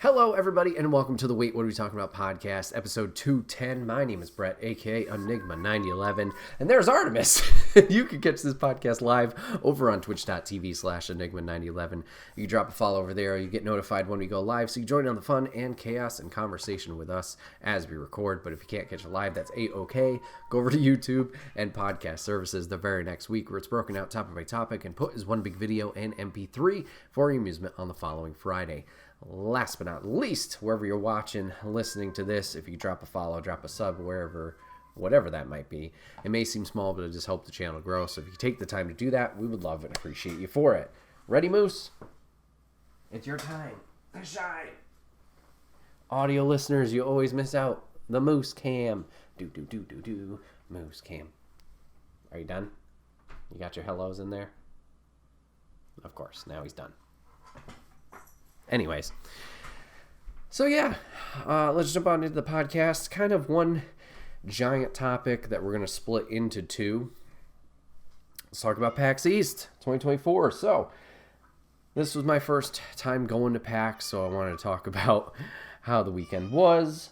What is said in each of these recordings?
Hello, everybody, and welcome to the Wait, What Are We Talking About podcast, episode 210. My name is Bret, a.k.a. Enigma9011, and there's Artemis. You can catch this podcast live over on twitch.tv/Enigma9011. You can drop a follow over there. You get notified when we go live, so you join in on the fun and chaos and conversation with us as we record. But if you can't catch it live, that's A-OK. Go over to YouTube and podcast services the very next week, where it's broken out topic by topic and put as one big video and MP3 for your amusement on the following Friday. Last but not least, wherever you're watching, listening to this, if you drop a follow, drop a sub, wherever, whatever that might be. It may seem small, but it just helps the channel grow. So if you take the time to do that, we would love and appreciate you for it. Ready, Moose? It's your time to shine. Audio listeners, you always miss out. The Moose Cam. Do. Moose Cam. Are you done? You got your hellos in there? Of course, now he's done. Anyways, so yeah, let's jump on into the podcast. Kind of one giant topic that we're going to split into two. Let's talk about PAX East 2024. So this was my first time going to PAX, so I wanted to talk about how the weekend was,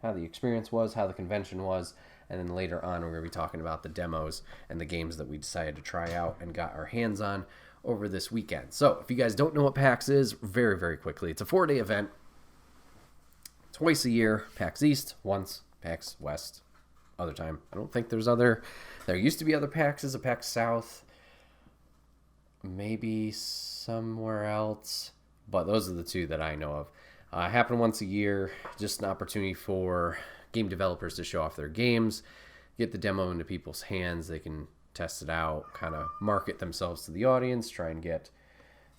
how the experience was, how the convention was, and then later on we're going to be talking about the demos and the games that we decided to try out and got our hands on over this weekend. So if you guys don't know what PAX is, very, very quickly, it's a 4-day event. Twice a year, PAX East, once, PAX West, other time. I don't think there used to be other PAXs, a PAX South, maybe somewhere else, but those are the two that I know of. Happen once a year, just an opportunity for game developers to show off their games, get the demo into people's hands. They can test it out, kind of market themselves to the audience, try and get,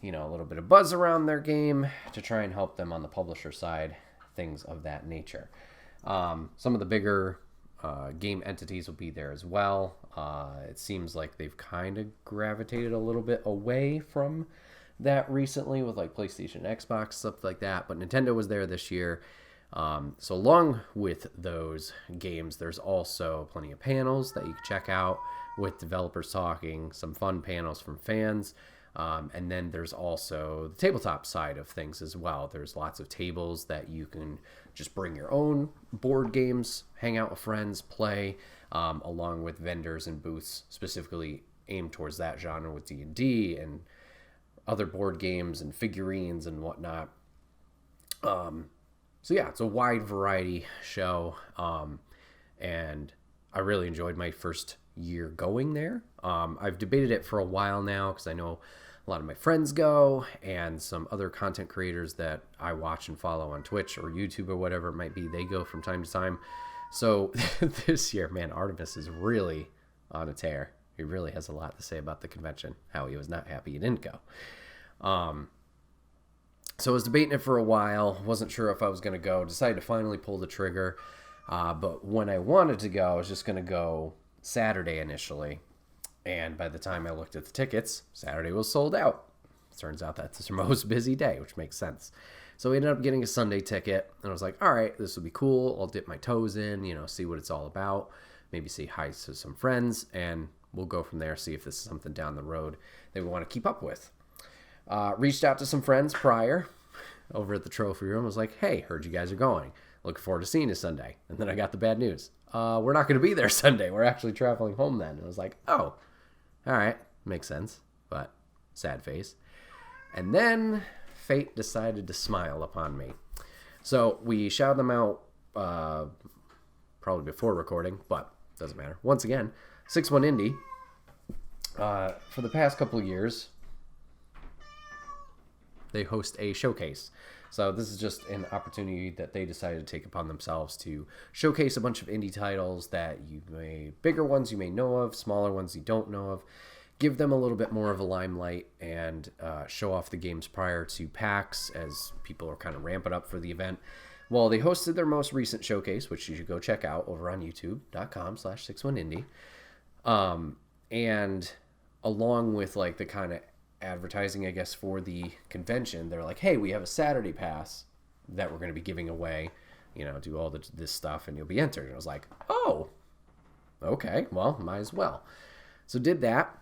a little bit of buzz around their game to try and help them on the publisher side, things of that nature. Some of the bigger game entities will be there as well. It seems like they've kind of gravitated a little bit away from that recently with like PlayStation, Xbox, stuff like that, but Nintendo was there this year. So along with those games, there's also plenty of panels that you can check out with developers talking, some fun panels from fans, and then there's also the tabletop side of things as well. There's lots of tables that you can just bring your own board games, hang out with friends, play, along with vendors and booths specifically aimed towards that genre with D&D and other board games and figurines and whatnot. So yeah, it's a wide variety show, and I really enjoyed my first year going there. I've debated it for a while now because I know a lot of my friends go and some other content creators that I watch and follow on Twitch or YouTube or whatever it might be, they go from time to time. So this year, man, Artemis is really on a tear. He really has a lot to say about the convention, how he was not happy he didn't go. So I was debating it for a while, wasn't sure if I was going to go, decided to finally pull the trigger. But when I wanted to go, I was just going to go Saturday initially. And by the time I looked at the tickets, Saturday was sold out. Turns out that's their most busy day, which makes sense. So we ended up getting a Sunday ticket, and I was like, all right, this will be cool. I'll dip my toes in, see what it's all about. Maybe say hi to some friends, and we'll go from there, see if this is something down the road that we want to keep up with. Reached out to some friends prior over at the trophy room. I was like, hey, heard you guys are going. Looking forward to seeing you Sunday. And then I got the bad news. We're not going to be there Sunday. We're actually traveling home then. And I was like, oh, all right. Makes sense. But sad face. And then fate decided to smile upon me. So we shouted them out probably before recording, but doesn't matter. Once again, 6-1 Indie. For the past couple of years, they host a showcase. So this is just an opportunity that they decided to take upon themselves to showcase a bunch of indie titles that bigger ones you may know of, smaller ones you don't know of, give them a little bit more of a limelight and show off the games prior to PAX as people are kind of ramping up for the event. Well, they hosted their most recent showcase, which you should go check out over on youtube.com/61indie. And along with like the kind of advertising, I guess, for the convention, they're like, hey, we have a Saturday pass that we're going to be giving away, do all this stuff and you'll be entered. And I was like, oh, okay, well, might as well. So did that,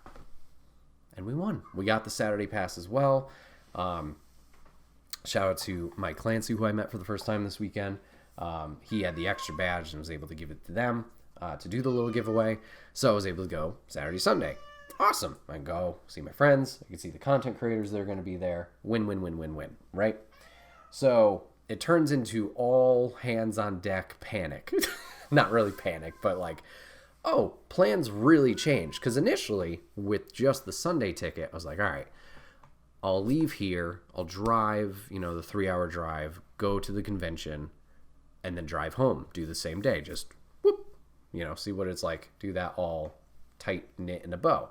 and we won. We got the Saturday pass as well. Shout out to Mike Clancy, who I met for the first time this weekend. He had the extra badge and was able to give it to them to do the little giveaway. So I was able to go Saturday, Sunday. Awesome. I can go see my friends. I can see the content creators that are going to be there. Win, win, win, win, win, right? So it turns into all hands on deck panic. Not really panic, but like, oh, plans really changed. Because initially, with just the Sunday ticket, I was like, all right, I'll leave here. I'll drive, the 3-hour drive, go to the convention, and then drive home. Do the same day. Just, whoop, see what it's like. Do that all tight knit in a bow.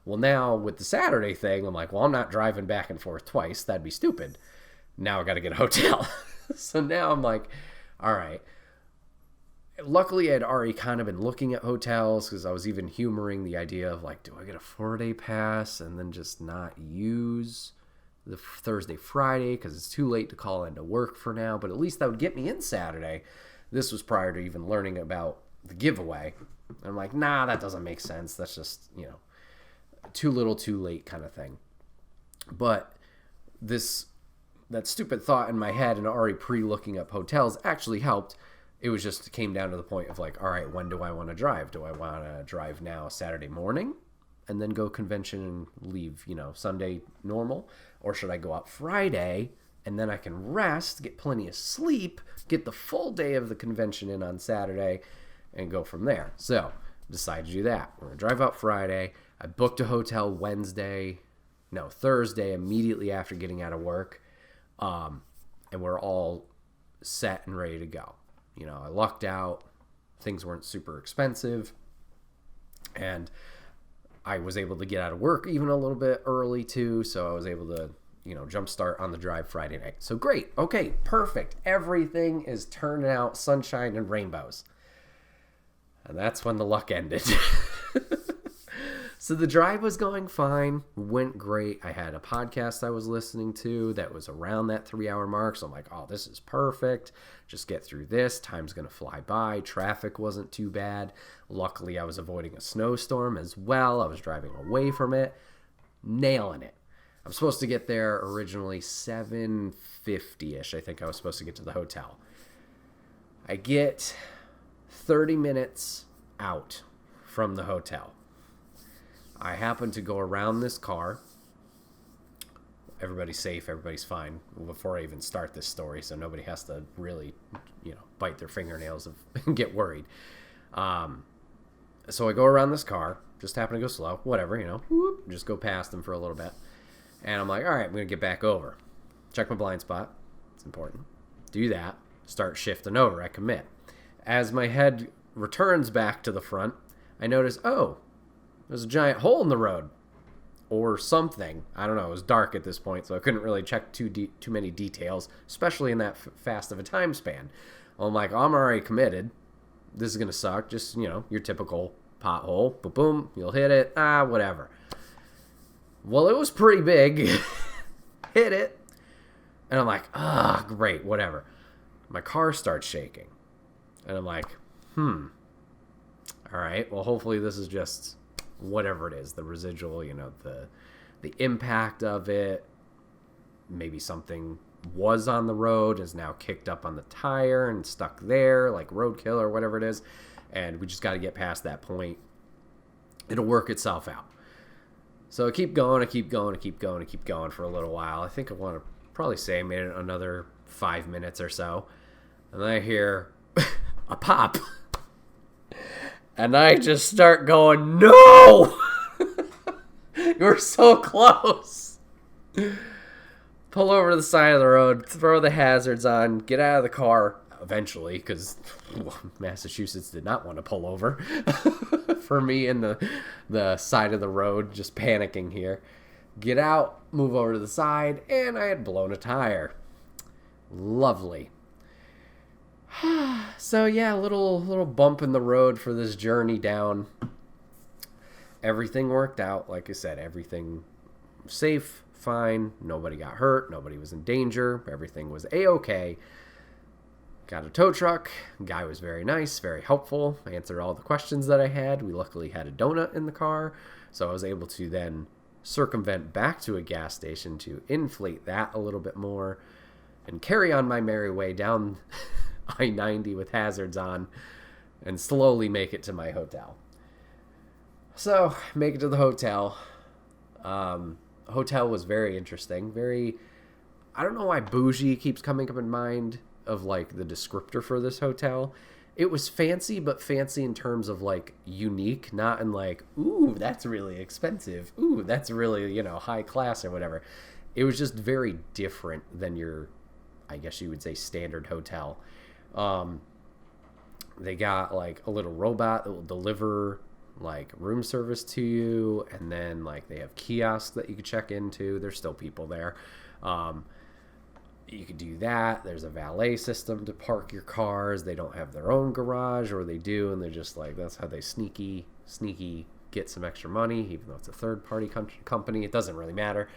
Well, now with the Saturday thing, I'm like, well, I'm not driving back and forth twice. That'd be stupid. Now I got to get a hotel. So now I'm like, all right. Luckily, I'd already kind of been looking at hotels because I was even humoring the idea of like, do I get a 4-day pass and then just not use the Thursday, Friday because it's too late to call into work for now, but at least that would get me in Saturday. This was prior to even learning about the giveaway. I'm like, nah, that doesn't make sense. That's just, too little, too late kind of thing. But that stupid thought in my head and already pre-looking up hotels actually helped. It came down to the point of like, all right, when do I want to drive? Do I want to drive now Saturday morning and then go convention and leave, Sunday normal? Or should I go out Friday and then I can rest, get plenty of sleep, get the full day of the convention in on Saturday and go from there? So decided to do that. We're going to drive out Friday. I booked a hotel Thursday, immediately after getting out of work. And we're all set and ready to go. I lucked out. Things weren't super expensive. And I was able to get out of work even a little bit early too. So I was able to, jumpstart on the drive Friday night. So great. Okay, perfect. Everything is turning out sunshine and rainbows. And that's when the luck ended. So the drive was going fine, went great. I had a podcast I was listening to that was around that 3-hour mark. So I'm like, oh, this is perfect. Just get through this. Time's going to fly by. Traffic wasn't too bad. Luckily, I was avoiding a snowstorm as well. I was driving away from it. Nailing it. I'm supposed to get there originally 7:50-ish. I think I was supposed to get to the hotel. I get 30 minutes out from the hotel. I happen to go around this car. Everybody's safe. Everybody's fine before I even start this story, so nobody has to really, bite their fingernails and get worried. So I go around this car. Just happen to go slow. Whatever, whoop, just go past them for a little bit. And I'm like, all right, I'm going to get back over. Check my blind spot. It's important. Do that. Start shifting over. I commit. As my head returns back to the front, I notice, there's a giant hole in the road or something. I don't know. It was dark at this point, so I couldn't really check too many details, especially in that fast of a time span. I'm like, I'm already committed. This is going to suck. Just, your typical pothole. Boom, boom. You'll hit it. Whatever. Well, it was pretty big. Hit it. And I'm like, great, whatever. My car starts shaking. And I'm like, all right, well, hopefully this is just whatever it is, the residual, the impact of it. Maybe something was on the road, is now kicked up on the tire and stuck there, like roadkill or whatever it is. And we just got to get past that point. It'll work itself out. So I keep going for a little while. I think I want to probably say I made it another 5 minutes or so. And then I hear a pop. And I just start going, no! You're so close. Pull over to the side of the road, throw the hazards on, get out of the car eventually, because Massachusetts did not want to pull over for me in the side of the road, just panicking here. Get out, move over to the side, and I had blown a tire. Lovely. So yeah, little bump in the road for this journey down. Everything worked out. Like I said, everything safe, fine. Nobody got hurt. Nobody was in danger. Everything was A-okay. Got a tow truck. Guy was very nice, very helpful. Answered all the questions that I had. We luckily had a donut in the car, so I was able to then circumvent back to a gas station to inflate that a little bit more. and carry on my merry way down I-90 with hazards on and slowly make it to my hotel. So, make it to the hotel. Hotel was very interesting. I don't know why bougie keeps coming up in mind of like the descriptor for this hotel. It was fancy, but fancy in terms of like unique, not in like, ooh, that's really expensive. Ooh, that's really, high class or whatever. It was just very different than your, I guess you would say, standard hotel. They got like a little robot that will deliver like room service to you, and then like they have kiosks that you could check into. There's still people there. You could do that. There's a valet system to park your cars. They don't have their own garage, or they do, and they're just like, that's how they sneaky get some extra money, even though it's a third-party company. It doesn't really matter.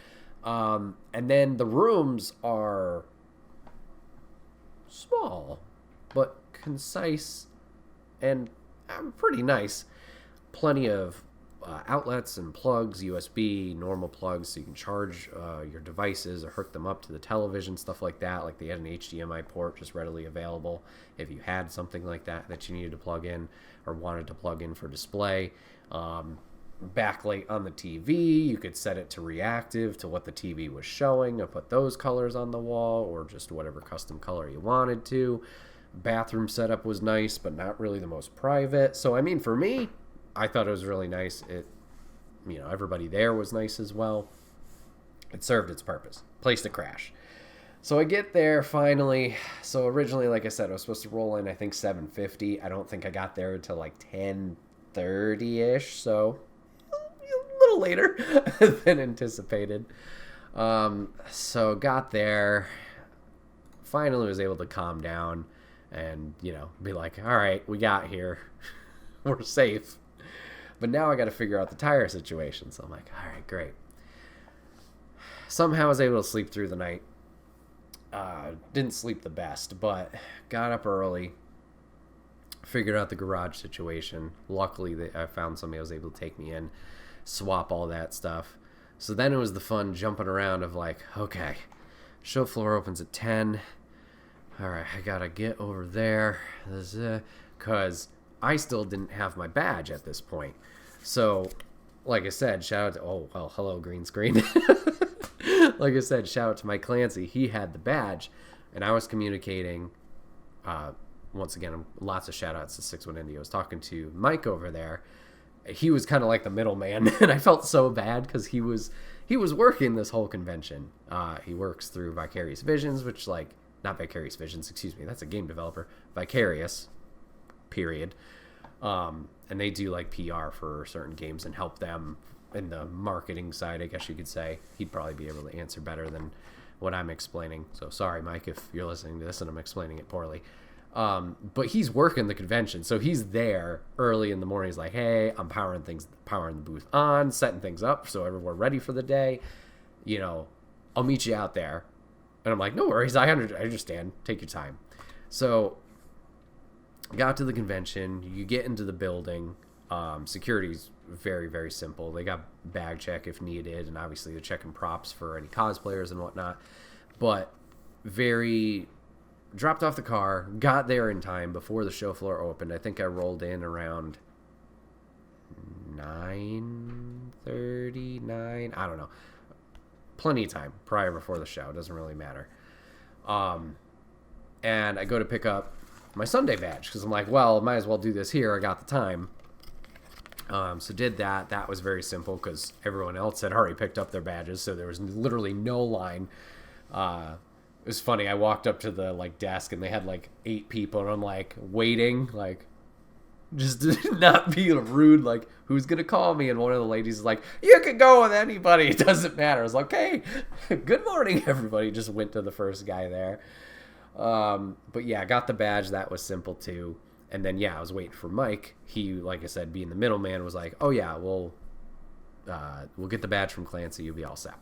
And then the rooms are small, but concise and pretty nice. Plenty of outlets and plugs, USB, normal plugs, so you can charge your devices or hook them up to the television, stuff like that. Like they had an HDMI port just readily available if you had something like that you needed to plug in or wanted to plug in for display. Backlight on the TV, you could set it to reactive to what the TV was showing and put those colors on the wall, or just whatever custom color you wanted to. Bathroom setup was nice, but not really the most private. So I mean, for me, I thought it was really nice. Everybody there was nice as well. It served its purpose. Place to crash. So I get there finally. So originally, like I said, I was supposed to roll in, I think 7:50. I don't think I got there until like 10:30-ish. So a little later than anticipated. So got there. Finally was able to calm down and, be like, all right, we got here. We're safe. But now I got to figure out the tire situation. So I'm like, all right, great. Somehow I was able to sleep through the night. Didn't sleep the best, but got up early. Figured out the garage situation. Luckily, I found somebody who was able to take me in, swap all that stuff. So then it was the fun jumping around of like, okay, show floor opens at 10. All right, I got to get over there. Because I still didn't have my badge at this point. So, like I said, shout out to, hello, green screen. Like I said, shout out to Mike Clancy. He had the badge, and I was communicating, once again, lots of shout outs to 61 Indy. I was talking to Mike over there. He was kind of like the middleman, and I felt so bad because he was working this whole convention. He works through Vicarious Visions, which, like, not Vicarious Visions, excuse me, that's a game developer. Vicarious, period. And they do like PR for certain games and help them in the marketing side, I guess you could say. He'd probably be able to answer better than what I'm explaining. So sorry, Mike, if you're listening to this and I'm explaining it poorly. But he's working the convention, so he's there early in the morning. He's like, hey, I'm powering the booth on, setting things up so we're ready for the day. I'll meet you out there. And I'm like, no worries, I understand. Take your time. So got to the convention. You get into the building. Security's very, very simple. They got bag check if needed, and obviously they're checking props for any cosplayers and whatnot. But dropped off the car, got there in time before the show floor opened. I think I rolled in around 9:39. I don't know. Plenty of time before the show. It doesn't really matter. And I go to pick up my Sunday badge because I'm like, well, might as well do this here. I got the time. So did that. That was very simple because everyone else had already picked up their badges, so there was literally no line. It was funny. I walked up to the desk and they had 8 people, and I'm waiting, just to not be rude, who's gonna call me? And one of the ladies is like, you can go with anybody, it doesn't matter. I was like, hey, good morning, everybody. Just went to the first guy there. But yeah, I got the badge. That was simple too. And then I was waiting for Mike. He, like I said, being the middleman, was like, oh yeah, we'll get the badge from Clancy. You'll be all set.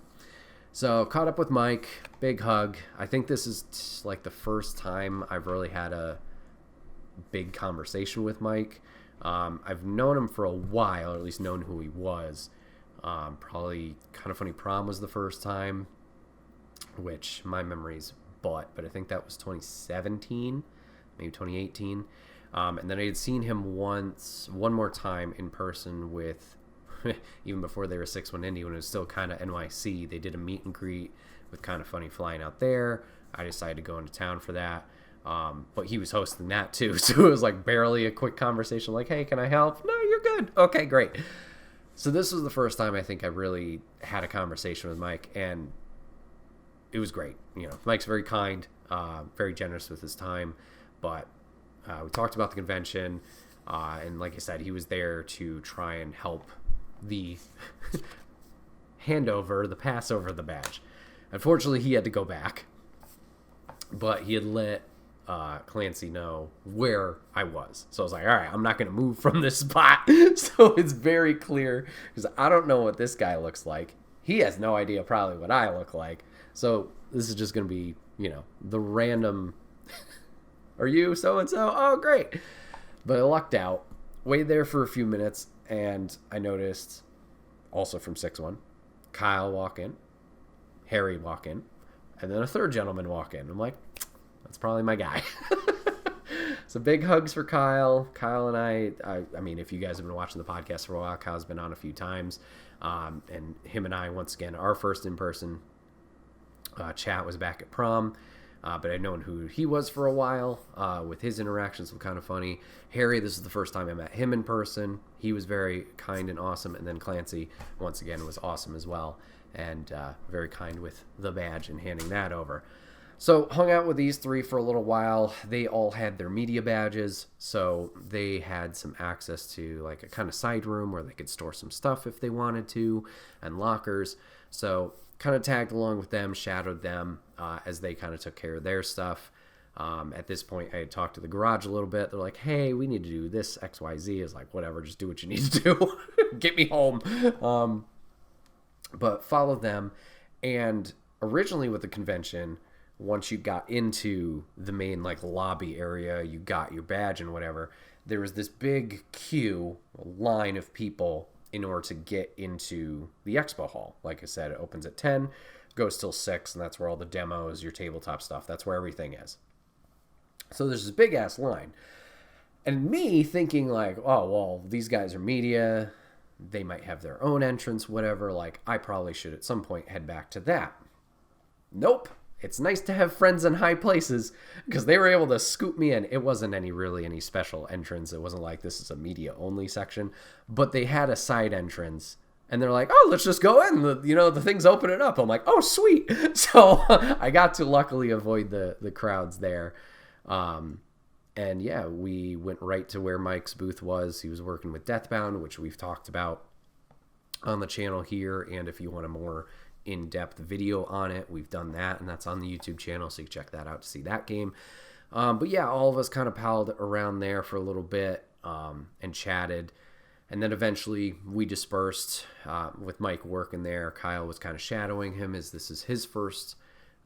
So caught up with Mike. Big hug. I think this is the first time I've really had a big conversation with Mike. I've known him for a while, or at least known who he was. Probably Kind of Funny Prom was the first time, which my memory's but I think that was 2017, maybe 2018. And then I had seen him one more time in person with, even before they were 6-1 Indy, when it was still kind of NYC. They did a meet and greet with Kind of Funny flying out there. I decided to go into town for that. But he was hosting that too. So it was like barely a quick conversation like, hey, can I help? No, you're good. Okay, great. So this was the first time I think I really had a conversation with Mike, and it was great. Mike's very kind, very generous with his time, but we talked about the convention, and like I said, he was there to try and help the the pass over the badge. Unfortunately, he had to go back, but he had let Clancy know where I was. So I was like, all right, I'm not going to move from this spot. So it's very clear, because I don't know what this guy looks like. He has no idea probably what I look like. So this is just going to be, the random, are you so-and-so? Oh, great. But I lucked out, waited there for a few minutes, and I noticed, also from 6-1, Kyle walk in, Harry walk in, and then a third gentleman walk in. I'm like, that's probably my guy. So big hugs for Kyle. Kyle and I mean, if you guys have been watching the podcast for a while, Kyle's been on a few times. And him and I, once again, our first in-person chat was back at prom. But I'd known who he was for a while with his interactions with Kind of Funny. Harry, this is the first time I met him in person. He was very kind and awesome. And then Clancy, once again, was awesome as well. And very kind with the badge and handing that over. So hung out with these three for a little while. They all had their media badges, so they had some access to like a kind of side room where they could store some stuff if they wanted to, and lockers. So kind of tagged along with them, shadowed them as they kind of took care of their stuff. At this point, I had talked to the garage a little bit. They're like, hey, we need to do this XYZ. Is like, whatever, just do what you need to do. Get me home. But followed them. And originally with the convention, once you got into the main like lobby area, you got your badge and whatever, there was this big queue, line of people in order to get into the expo hall. Like I said, it opens at 10, goes till 6, and that's where all the demos, your tabletop stuff, that's where everything is. So there's this big ass line. And me thinking like, oh, well, these guys are media, they might have their own entrance, whatever, like I probably should at some point head back to that. Nope. It's nice to have friends in high places, because they were able to scoop me in. It wasn't really any special entrance. It wasn't like this is a media only section, but they had a side entrance, and they're like, oh, let's just go in. The thing's opening up. I'm like, oh, sweet. So I got to luckily avoid the crowds there. And yeah, we went right to where Mike's booth was. He was working with Deathbound, which we've talked about on the channel here. And if you want a more in-depth video on it, we've done that, and that's on the YouTube channel, so you can check that out to see that game. But yeah, all of us kind of palled around there for a little bit and chatted, and then eventually we dispersed with Mike working there. Kyle was kind of shadowing him, as this is his first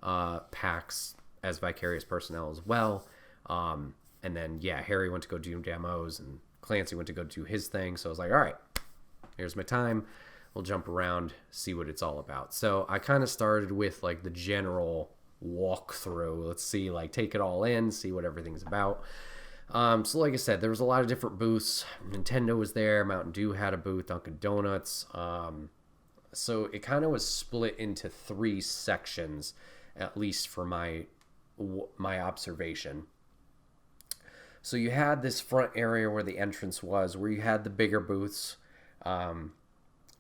PAX as Vicarious personnel as well. And then yeah, Harry went to go do demos, and Clancy went to go do his thing. So I was like, all right, here's my time. We'll jump around, see what it's all about. So I kind of started with like the general walkthrough. Let's see, like take it all in, see what everything's about. So like I said, there was a lot of different booths. Nintendo was there, Mountain Dew had a booth, Dunkin' Donuts. So it kind of was split into 3 sections, at least for my observation. So you had this front area where the entrance was, where you had the bigger booths,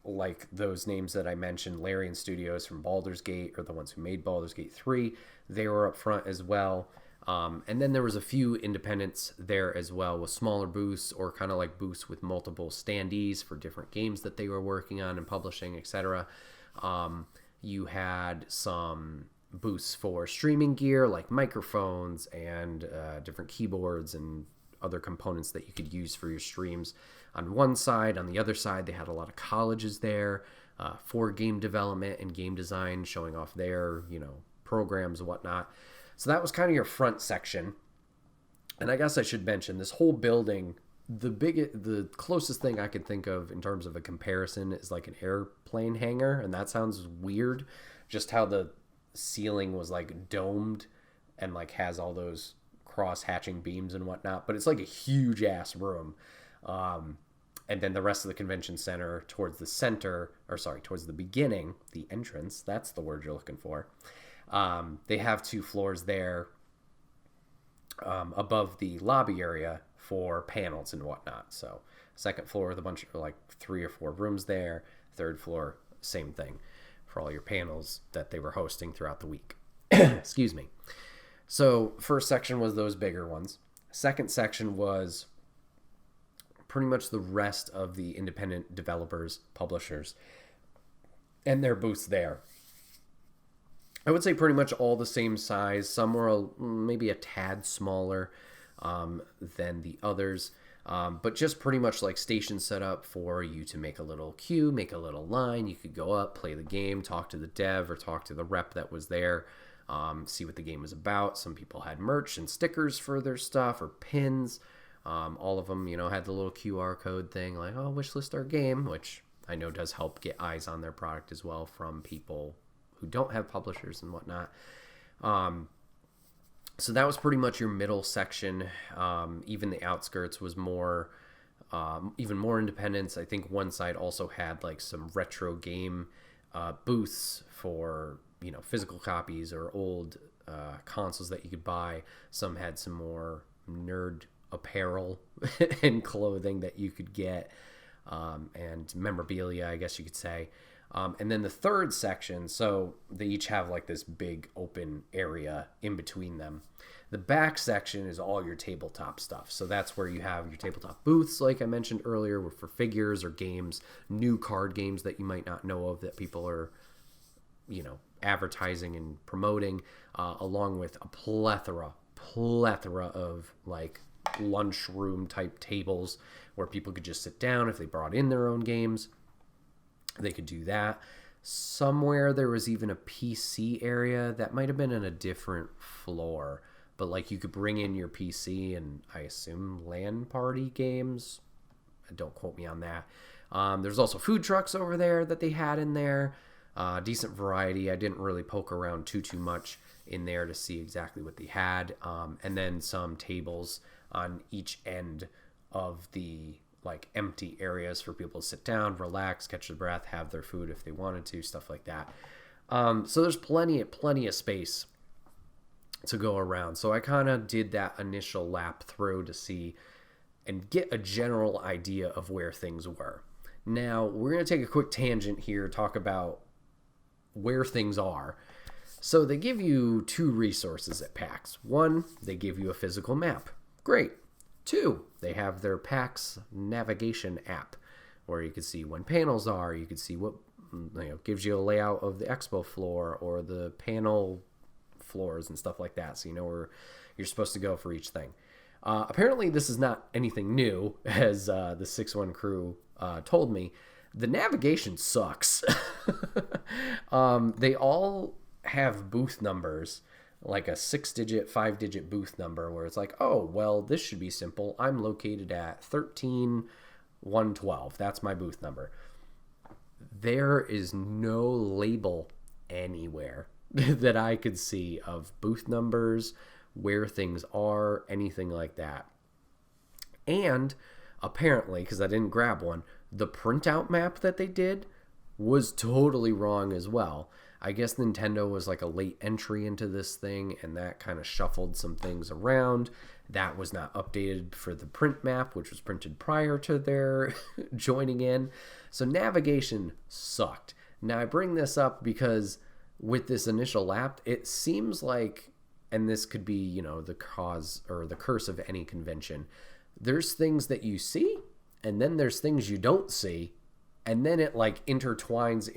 like those names that I mentioned, Larian Studios from Baldur's Gate, or the ones who made Baldur's Gate 3, they were up front as well. And then there was a few independents there as well, with smaller booths, or kind of like booths with multiple standees for different games that they were working on and publishing, etc. You had some booths for streaming gear, like microphones and different keyboards and other components that you could use for your streams. On one side, on the other side, they had a lot of colleges there for game development and game design, showing off their, programs and whatnot. So that was kind of your front section. And I guess I should mention, this whole building, the closest thing I could think of in terms of a comparison is like an airplane hangar. And that sounds weird, just how the ceiling was like domed and like has all those cross hatching beams and whatnot, but it's like a huge ass room. And then the rest of the convention center towards the center, or sorry, towards the beginning, the entrance, that's the word you're looking for. They have 2 floors there above the lobby area for panels and whatnot. So second floor with a bunch of like 3 or 4 rooms there. Third floor, same thing for all your panels that they were hosting throughout the week. Excuse me. So first section was those bigger ones. Second section was pretty much the rest of the independent developers, publishers, and their booths there. I would say pretty much all the same size. Some were maybe a tad smaller than the others, but just pretty much like stations set up for you to make a little queue, make a little line. You could go up, play the game, talk to the dev or talk to the rep that was there, see what the game was about. Some people had merch and stickers for their stuff or pins. All of them, had the little QR code thing like, oh, wishlist our game, which I know does help get eyes on their product as well from people who don't have publishers and whatnot. So that was pretty much your middle section. Even the outskirts was even more independence. I think one side also had like some retro game booths for, physical copies or old consoles that you could buy. Some had some more nerd apparel and clothing that you could get, and memorabilia, I guess you could say. And then the third section, so they each have like this big open area in between them. The back section is all your tabletop stuff. So that's where you have your tabletop booths, like I mentioned earlier, for figures or games, new card games that you might not know of that people are, advertising and promoting, along with a plethora of like lunchroom type tables where people could just sit down if they brought in their own games. They could do that. Somewhere there was even a PC area that might have been in a different floor, but like you could bring in your PC and I assume LAN party games. Don't quote me on that. There's also food trucks over there that they had in there. Decent variety. I didn't really poke around too much in there to see exactly what they had. And then some tables on each end of the like empty areas for people to sit down, relax, catch their breath, have their food if they wanted to, stuff like that. So there's plenty of space to go around. So I kind of did that initial lap through to see and get a general idea of where things were. Now we're going to take a quick tangent here, talk about where things are. So they give you 2 resources at PAX. 1, they give you a physical map. Great. 2, they have their PAX navigation app where you can see when panels are. You can see what gives you a layout of the expo floor or the panel floors and stuff like that, so you know where you're supposed to go for each thing. Apparently this is not anything new, as the 6-1 crew told me. The navigation sucks. They all have booth numbers, like a 6-digit, 5-digit booth number where it's like, oh, well, this should be simple. I'm located at 13112. That's my booth number. There is no label anywhere that I could see of booth numbers, where things are, anything like that. And apparently, because I didn't grab one, the printout map that they did was totally wrong as well. I guess Nintendo was like a late entry into this thing, and that kind of shuffled some things around. That was not updated for the print map, which was printed prior to their joining in. So navigation sucked. Now I bring this up because with this initial lap, it seems like, and this could be, the cause or the curse of any convention, there's things that you see, and then there's things you don't see. And then it like interweaves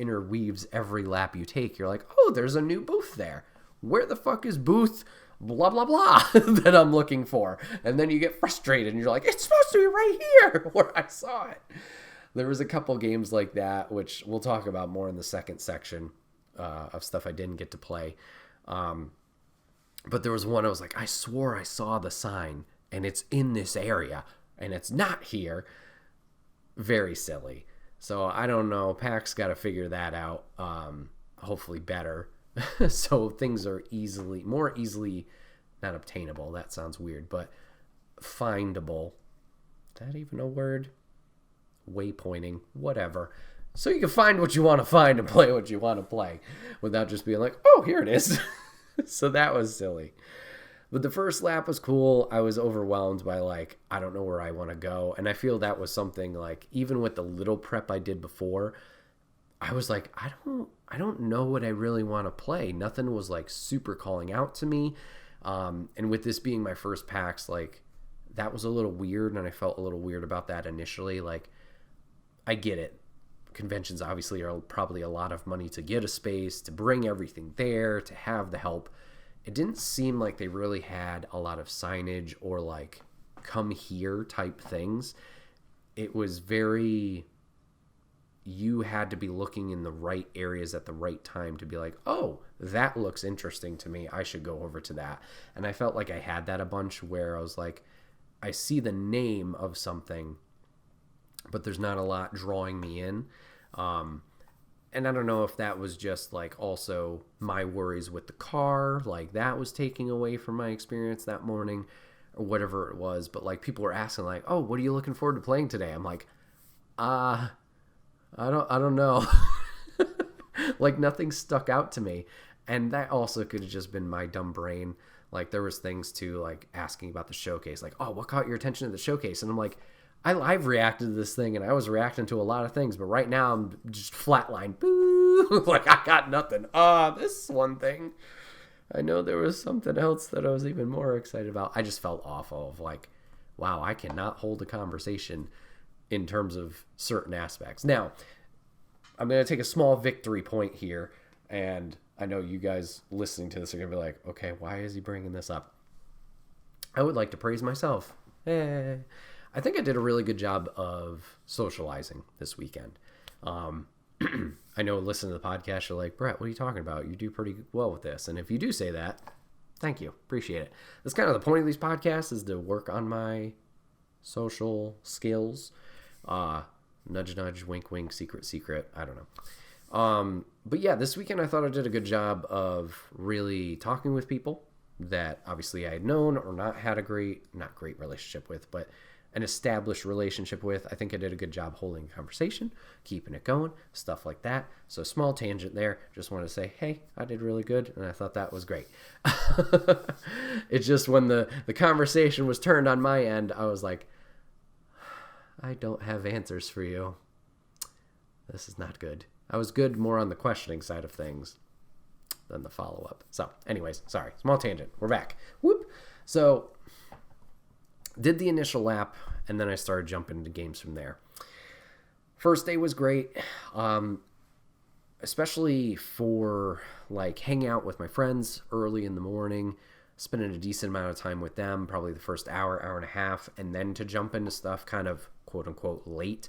every lap you take. You're like, oh, there's a new booth there. Where the fuck is booth blah, blah, blah that I'm looking for? And then you get frustrated and you're like, it's supposed to be right here where I saw it. There was a couple games like that, which we'll talk about more in the second section of stuff I didn't get to play. But there was one I was like, I swore I saw the sign and it's in this area and it's not here. Very silly. So I don't know. PAX got to figure that out. Hopefully better, so things are more easily not obtainable, that sounds weird, but findable. Is that even a word? Waypointing, whatever. So you can find what you want to find and play what you want to play without just being like, oh, here it is. So that was silly. But the first lap was cool. I was overwhelmed by like, I don't know where I want to go. And I feel that was something like, even with the little prep I did before, I was like, I don't know what I really want to play. Nothing was like super calling out to me. And with this being my first PAX, like that was a little weird. And I felt a little weird about that initially. Like, I get it. Conventions obviously are probably a lot of money to get a space, to bring everything there, to have the help. It didn't seem like they really had a lot of signage or like come here type things. It was very, you had to be looking in the right areas at the right time to be like, oh, that looks interesting to me. I should go over to that. And I felt like I had that a bunch where I was like, I see the name of something, but there's not a lot drawing me in. And I don't know if that was just like also my worries with the car, like that was taking away from my experience that morning or whatever it was. But like people were asking like, oh, what are you looking forward to playing today? I'm like, I don't know. Like nothing stuck out to me. And that also could have just been my dumb brain. Like there was things too, like asking about the showcase, like, oh, what caught your attention at the showcase? And I'm like, I live reacted to this thing and I was reacting to a lot of things, but right now I'm just flatline. Boo! Like I got nothing. This one thing. I know there was something else that I was even more excited about. I just felt awful of like, wow, I cannot hold a conversation in terms of certain aspects. Now, I'm going to take a small victory point here, and I know you guys listening to this are going to be like, okay, why is he bringing this up? I would like to praise myself. Hey. I think I did a really good job of socializing this weekend. I know listening to the podcast, you're like, Bret, what are you talking about? You do pretty well with this. And if you do say that, thank you. Appreciate it. That's kind of the point of these podcasts, is to work on my social skills. Nudge, nudge, wink, wink, secret, secret. I don't know. But yeah, this weekend I thought I did a good job of really talking with people that obviously I had known or not had a not great relationship with, but an established relationship with. I think I did a good job holding a conversation, keeping it going, stuff like that. So small tangent there. Just want to say, hey, I did really good, and I thought that was great. It's just when the conversation was turned on my end, I was like, I don't have answers for you. This is not good. I was good more on the questioning side of things than the follow-up. So anyways, sorry, small tangent. We're back. Whoop. So did the initial lap, and then I started jumping into games from there. First day was great, especially for like hanging out with my friends early in the morning, spending a decent amount of time with them, probably the first hour, hour and a half, and then to jump into stuff kind of quote-unquote late.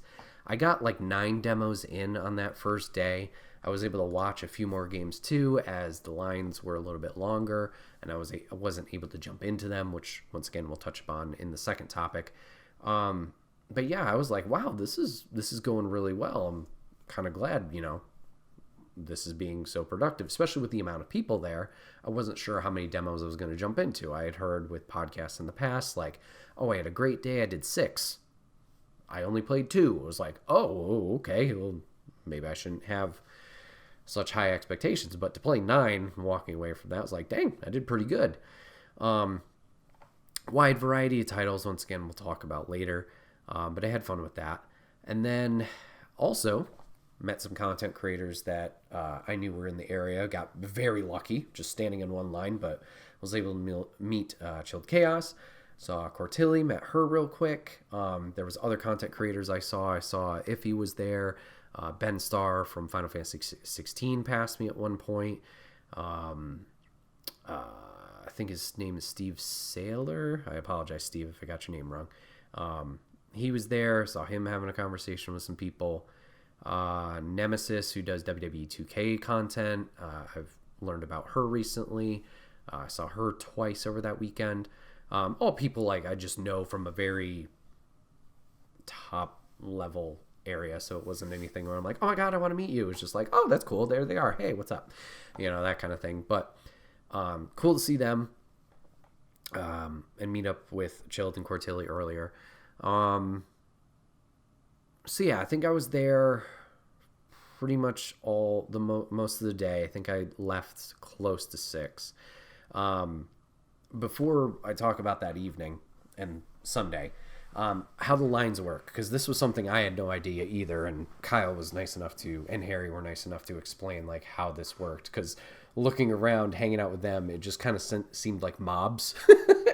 I got like 9 demos in on that first day. I was able to watch a few more games too, as the lines were a little bit longer, and I wasn't able to jump into them, which once again we'll touch upon in the second topic. But yeah, I was like, wow, this is going really well. I'm kind of glad, this is being so productive, especially with the amount of people there. I wasn't sure how many demos I was going to jump into. I had heard with podcasts in the past, like, oh, I had a great day, I did 6. I only played 2. It was like, oh, okay, well, maybe I shouldn't have such high expectations, but to play 9, walking away from that, I was like, dang, I did pretty good. Wide variety of titles, once again, we'll talk about later, but I had fun with that. And then also met some content creators that I knew were in the area, got very lucky, just standing in one line, but was able to meet Chilled Chaos, saw Cortilli, met her real quick. There was other content creators I saw Iffy was there. Ben Starr from Final Fantasy 16 passed me at one point. I think his name is Steve Saylor. I apologize, Steve, if I got your name wrong. He was there. Saw him having a conversation with some people. Nemesis, who does WWE 2K content. I've learned about her recently. I saw her twice over that weekend. All people like I just know from a very top level area, so it wasn't anything where I'm like, oh my god, I want to meet you. It's just like, oh, that's cool, there they are, hey, what's up, that kind of thing. But cool to see them. and meet up with Chilled and Cortilli earlier. Um, so yeah, I think I was there pretty much all the most of the day. I think I left close to 6. Um, Before I talk about that evening and Sunday, how the lines work, because this was something I had no idea either, and Kyle was nice enough to, and Harry were nice enough to explain like how this worked. Because looking around, hanging out with them, it just kind of seemed like mobs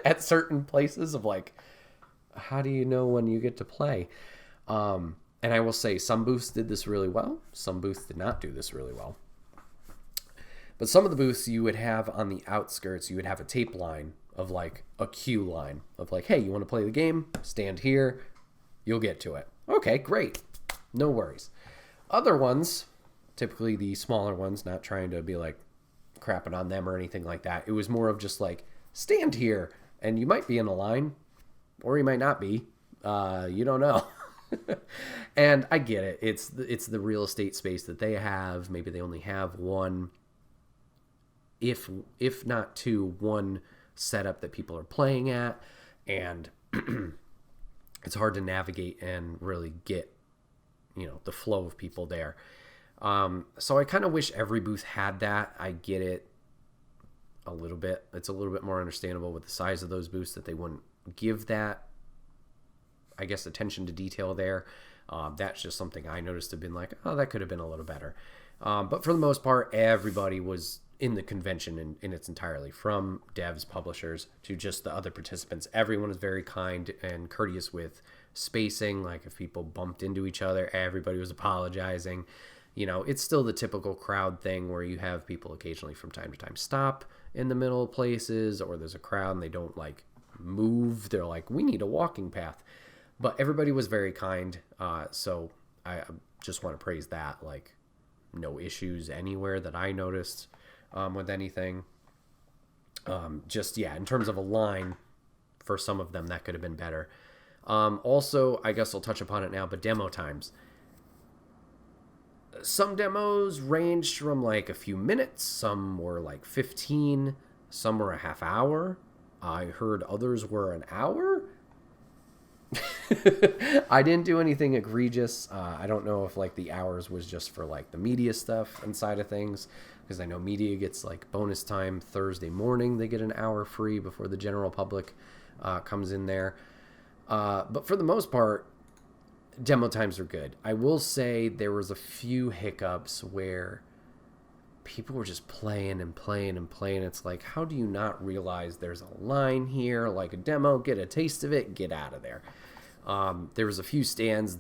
at certain places of like, how do you know when you get to play? And I will say some booths did this really well. Some booths did not do this really well. But some of the booths you would have on the outskirts, you would have a tape line of like a queue line of like, hey, you want to play the game? Stand here. You'll get to it. Okay, great. No worries. Other ones, typically the smaller ones, not trying to be like crapping on them or anything like that. It was more of just like, stand here and you might be in a line or you might not be. You don't know. And I get it. It's the real estate space that they have. Maybe they only have one, if not two, one setup that people are playing at, and it's hard to navigate and really get, the flow of people there. So I kind of wish every booth had that. I get it a little bit. It's a little bit more understandable with the size of those booths that they wouldn't give that, I guess, attention to detail there. That's just something I noticed to have been like, oh, that could have been a little better. But for the most part, everybody was in the convention in its entirely, from devs, publishers, to just the other participants. Everyone was very kind and courteous with spacing. Like if people bumped into each other, everybody was apologizing. It's still the typical crowd thing where you have people occasionally from time to time stop in the middle of places, or there's a crowd and they don't like move. They're like, we need a walking path. But everybody was very kind. So I just want to praise that. Like, no issues anywhere that I noticed with anything. Just, yeah, in terms of a line, for some of them, that could have been better. Also, I guess I'll touch upon it now, but demo times. Some demos ranged from like a few minutes. Some were like 15. Some were a half hour. I heard others were an hour. I didn't do anything egregious. I don't know if like the hours was just for like the media stuff inside of things, because I know media gets like bonus time Thursday morning. They get an hour free before the general public comes in there. But for the most part, demo times are good. I will say there was a few hiccups where people were just playing and playing and playing. It's like, how do you not realize there's a line here, like a demo, get a taste of it, get out of there. There was a few stands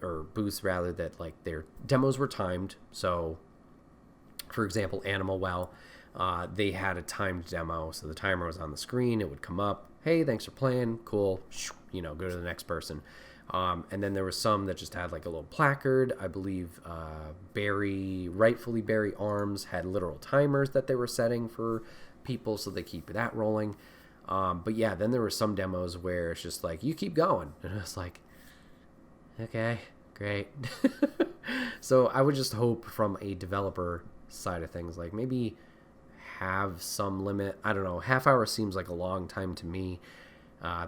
or booths rather, that like their demos were timed. So for example, Animal Well, they had a timed demo. So the timer was on the screen. It would come up, hey, thanks for playing. Cool. Go to the next person. And then there was some that just had like a little placard. I believe rightfully Barry Arms had literal timers that they were setting for people, so they keep that rolling. But yeah, then there were some demos where it's just like, you keep going. And I was like, okay, great. So I would just hope from a developer side of things, like maybe have some limit. I don't know. Half hour seems like a long time to me.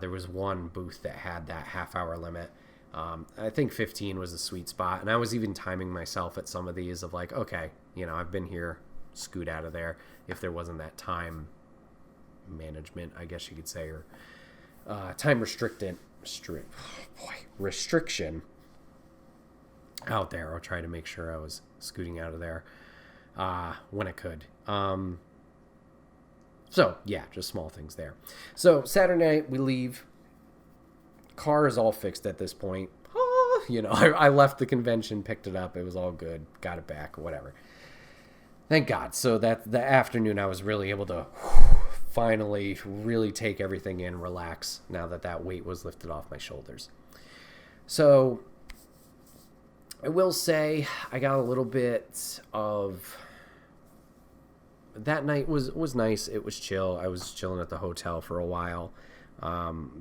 There was one booth that had that half hour limit. I think 15 was a sweet spot. And I was even timing myself at some of these of like, okay, I've been here, scoot out of there. If there wasn't that time management, I guess you could say, or time restriction out there. I'll try to make sure I was scooting out of there when I could. So yeah, just small things there. So Saturday night we leave. Car is all fixed at this point. I left the convention, picked it up. It was all good. Got it back, whatever. Thank God. So that the afternoon I was really able to finally really take everything in, relax, now that weight was lifted off my shoulders. So I will say I got a little bit of... That night was nice. It was chill. I was chilling at the hotel for a while.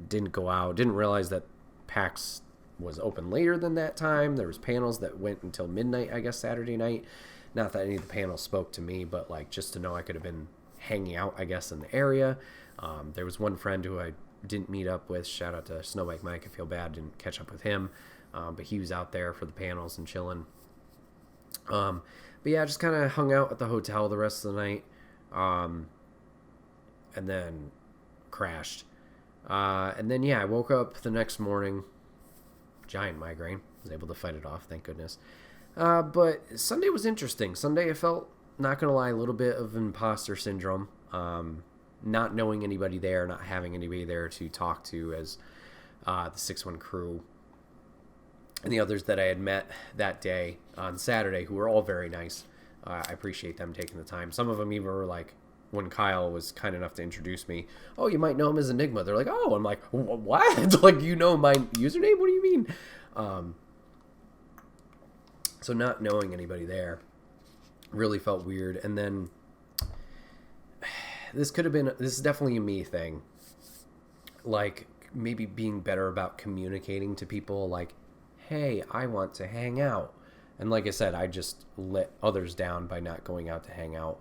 Didn't go out. Didn't realize that PAX was open later than that time. There was panels that went until midnight, I guess, Saturday night. Not that any of the panels spoke to me, but like just to know I could have been hanging out, I guess, in the area. There was one friend who I didn't meet up with. Shout out to Snowbike Mike. I feel bad, didn't catch up with him. But he was out there for the panels and chilling. But yeah, just kind of hung out at the hotel the rest of the night. And then crashed. And then, yeah, I woke up the next morning. Giant migraine. Was able to fight it off, thank goodness. But Sunday was interesting. Sunday I felt, not going to lie, a little bit of imposter syndrome. Not knowing anybody there, not having anybody there to talk to as the 6-1 crew. And the others that I had met that day on Saturday, who were all very nice. I appreciate them taking the time. Some of them even were like, when Kyle was kind enough to introduce me, oh, you might know him as Enigma. They're like, oh, I'm like, what? Like, you know my username? What do you mean? So not knowing anybody there really felt weird. And then this is definitely a me thing. Like, maybe being better about communicating to people, like, hey, I want to hang out. And like I said, I just let others down by not going out to hang out.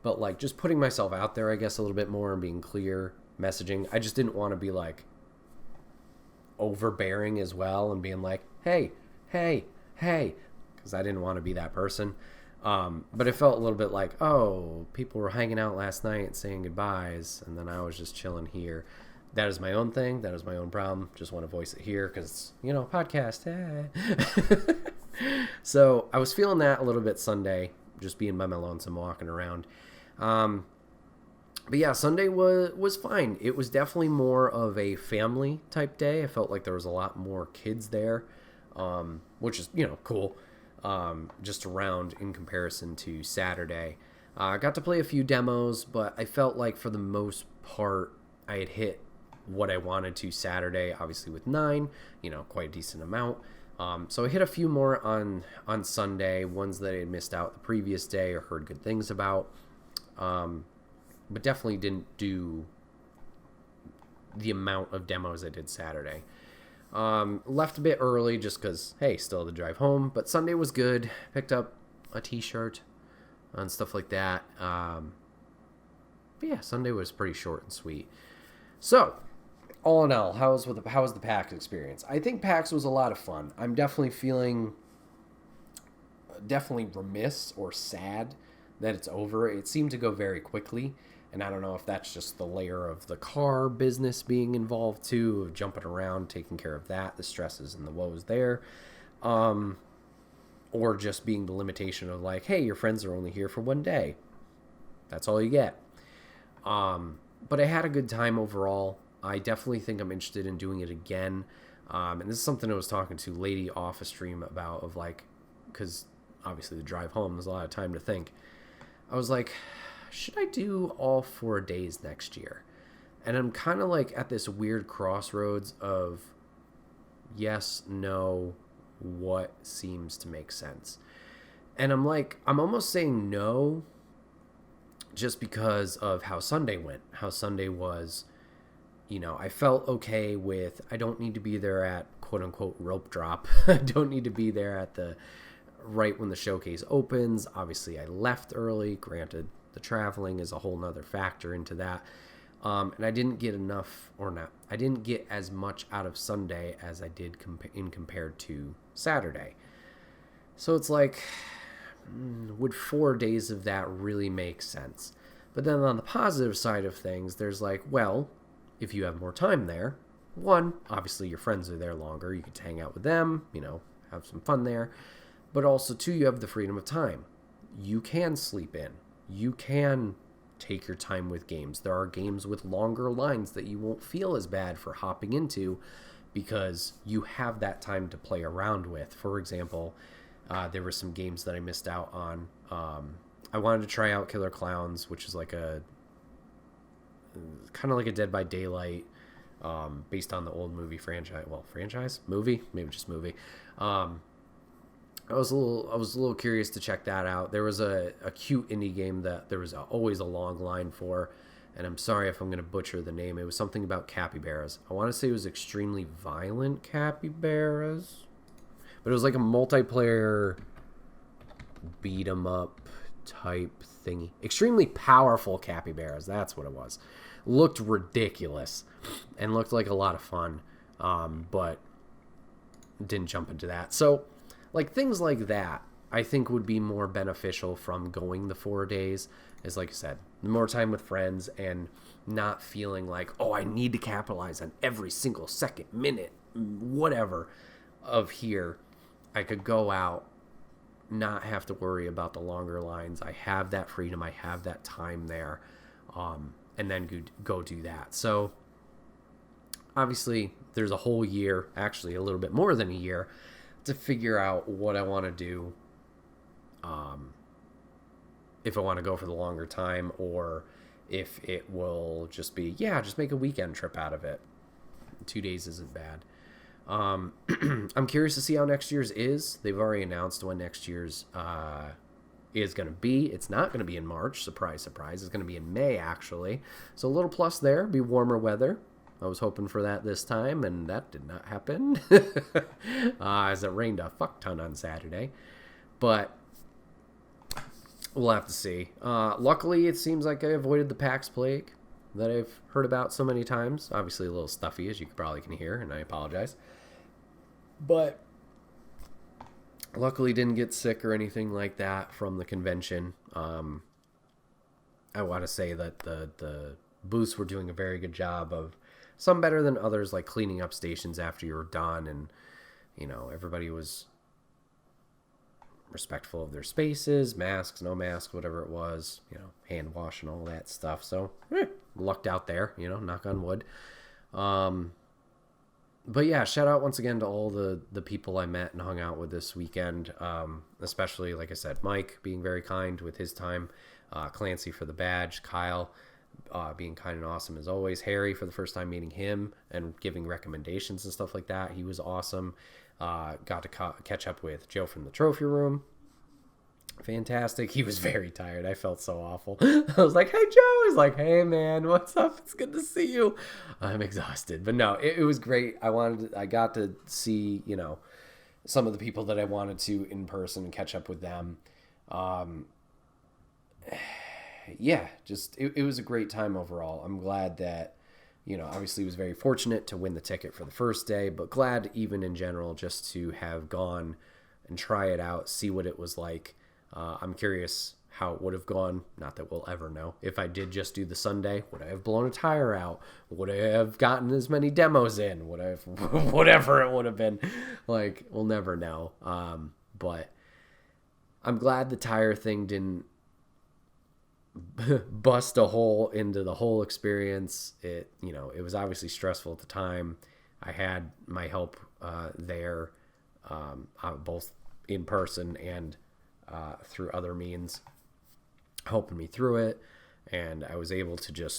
But, like, just putting myself out there, I guess, a little bit more and being clear, messaging. I just didn't want to be, like, overbearing as well and being like, hey, because I didn't want to be that person. But it felt a little bit like, oh, people were hanging out last night saying goodbyes, and then I was just chilling here. That is my own thing. That is my own problem. Just want to voice it here because, podcast. So I was feeling that a little bit Sunday, just being by my lonesome, walking around. But yeah, Sunday was fine. It was definitely more of a family type day. I felt like there was a lot more kids there, which is, cool. Just around in comparison to Saturday. I got to play a few demos, but I felt like for the most part, I had hit what I wanted to Saturday, obviously with 9, quite a decent amount. So I hit a few more on Sunday, ones that I had missed out the previous day or heard good things about. But definitely didn't do the amount of demos I did Saturday. Left a bit early just because, hey, still the drive home. But Sunday was good. Picked up a t-shirt and stuff like that. But yeah, Sunday was pretty short and sweet. So, all in all, how was the PAX experience? I think PAX was a lot of fun. I'm definitely feeling remiss or sad that it's over. It seemed to go very quickly. And I don't know if that's just the layer of the car business being involved too, of jumping around, taking care of that, the stresses and the woes there. Or just being the limitation of like, hey, your friends are only here for one day. That's all you get. But I had a good time overall. I definitely think I'm interested in doing it again. And this is something I was talking to Lady off a stream about, of like, because obviously the drive home, there's a lot of time to think. I was like, should I do all 4 days next year? And I'm kind of like at this weird crossroads of yes, no, what seems to make sense. And I'm almost saying no just because of how Sunday went, how Sunday was. I felt okay with, I don't need to be there at quote unquote rope drop. I don't need to be there at the right when the showcase opens. Obviously I left early, granted the traveling is a whole nother factor into that. And I didn't get I didn't get as much out of Sunday as I did compared to Saturday. So it's like, would 4 days of that really make sense? But then on the positive side of things, there's like, well, if you have more time there, one, obviously your friends are there longer. You get to hang out with them, have some fun there. But also, two, you have the freedom of time. You can sleep in. You can take your time with games. There are games with longer lines that you won't feel as bad for hopping into because you have that time to play around with. For example, there were some games that I missed out on. I wanted to try out Killer Clowns, which is like kind of like a Dead by Daylight, based on the old movie franchise. Well, franchise? Movie? Maybe just movie. I was a little curious to check that out. There was a cute indie game that there was always a long line for, and I'm sorry if I'm going to butcher the name. It was something about capybaras. I want to say it was Extremely Violent Capybaras, but it was like a multiplayer beat 'em up type thingy. Extremely powerful capybaras. That's what it was. Looked ridiculous and looked like a lot of fun. But didn't jump into that. So like things like that, I think would be more beneficial from going the 4 days. Is like I said, more time with friends and not feeling like, oh, I need to capitalize on every single second, minute, whatever of here. I could go out, not have to worry about the longer lines. I have that freedom. I have that time there, and then go do that. So obviously there's a whole year, actually a little bit more than a year, to figure out what I want to do. If I want to go for the longer time or if it will just be, just make a weekend trip out of it. 2 days isn't bad. I'm curious to see how next year's is. They've already announced when next year's is going to be. It's not going to be in March. Surprise, surprise. It's going to be in May, actually. So a little plus there. Be warmer weather. I was hoping for that this time, and that did not happen. As it rained a fuck ton on Saturday. But we'll have to see. Luckily, it seems like I avoided the PAX plague that I've heard about so many times. Obviously, a little stuffy, as you probably can hear, and I apologize. But luckily, didn't get sick or anything like that from the convention. I want to say that the booths were doing a very good job of, some better than others, like cleaning up stations after you were done, and everybody was respectful of their spaces, masks, no masks, whatever it was, hand wash and all that stuff. So lucked out there, knock on wood. But yeah, shout out once again to all the people I met and hung out with this weekend. Especially, like I said, Mike being very kind with his time, Clancy for the badge, Kyle being kind and awesome as always, Harry for the first time meeting him and giving recommendations and stuff like that. He was awesome. Got to catch up with Joe from the trophy room. Fantastic. He was very tired. I felt so awful. I was like, hey, Joe. He's like, hey, man, what's up? It's good to see you. I'm exhausted. But no, it was great. I got to see, some of the people that I wanted to in person and catch up with them. Yeah, just it was a great time overall. I'm glad that, obviously was very fortunate to win the ticket for the first day, but glad even in general just to have gone and try it out, see what it was like. I'm curious how it would have gone. Not that we'll ever know. If I did just do the Sunday, would I have blown a tire out? Would I have gotten as many demos in? Would I have, whatever it would have been. Like, we'll never know. But I'm glad the tire thing didn't bust a hole into the whole experience. It was obviously stressful at the time. I had my help there, both in person and through other means, helping me through it, and I was able to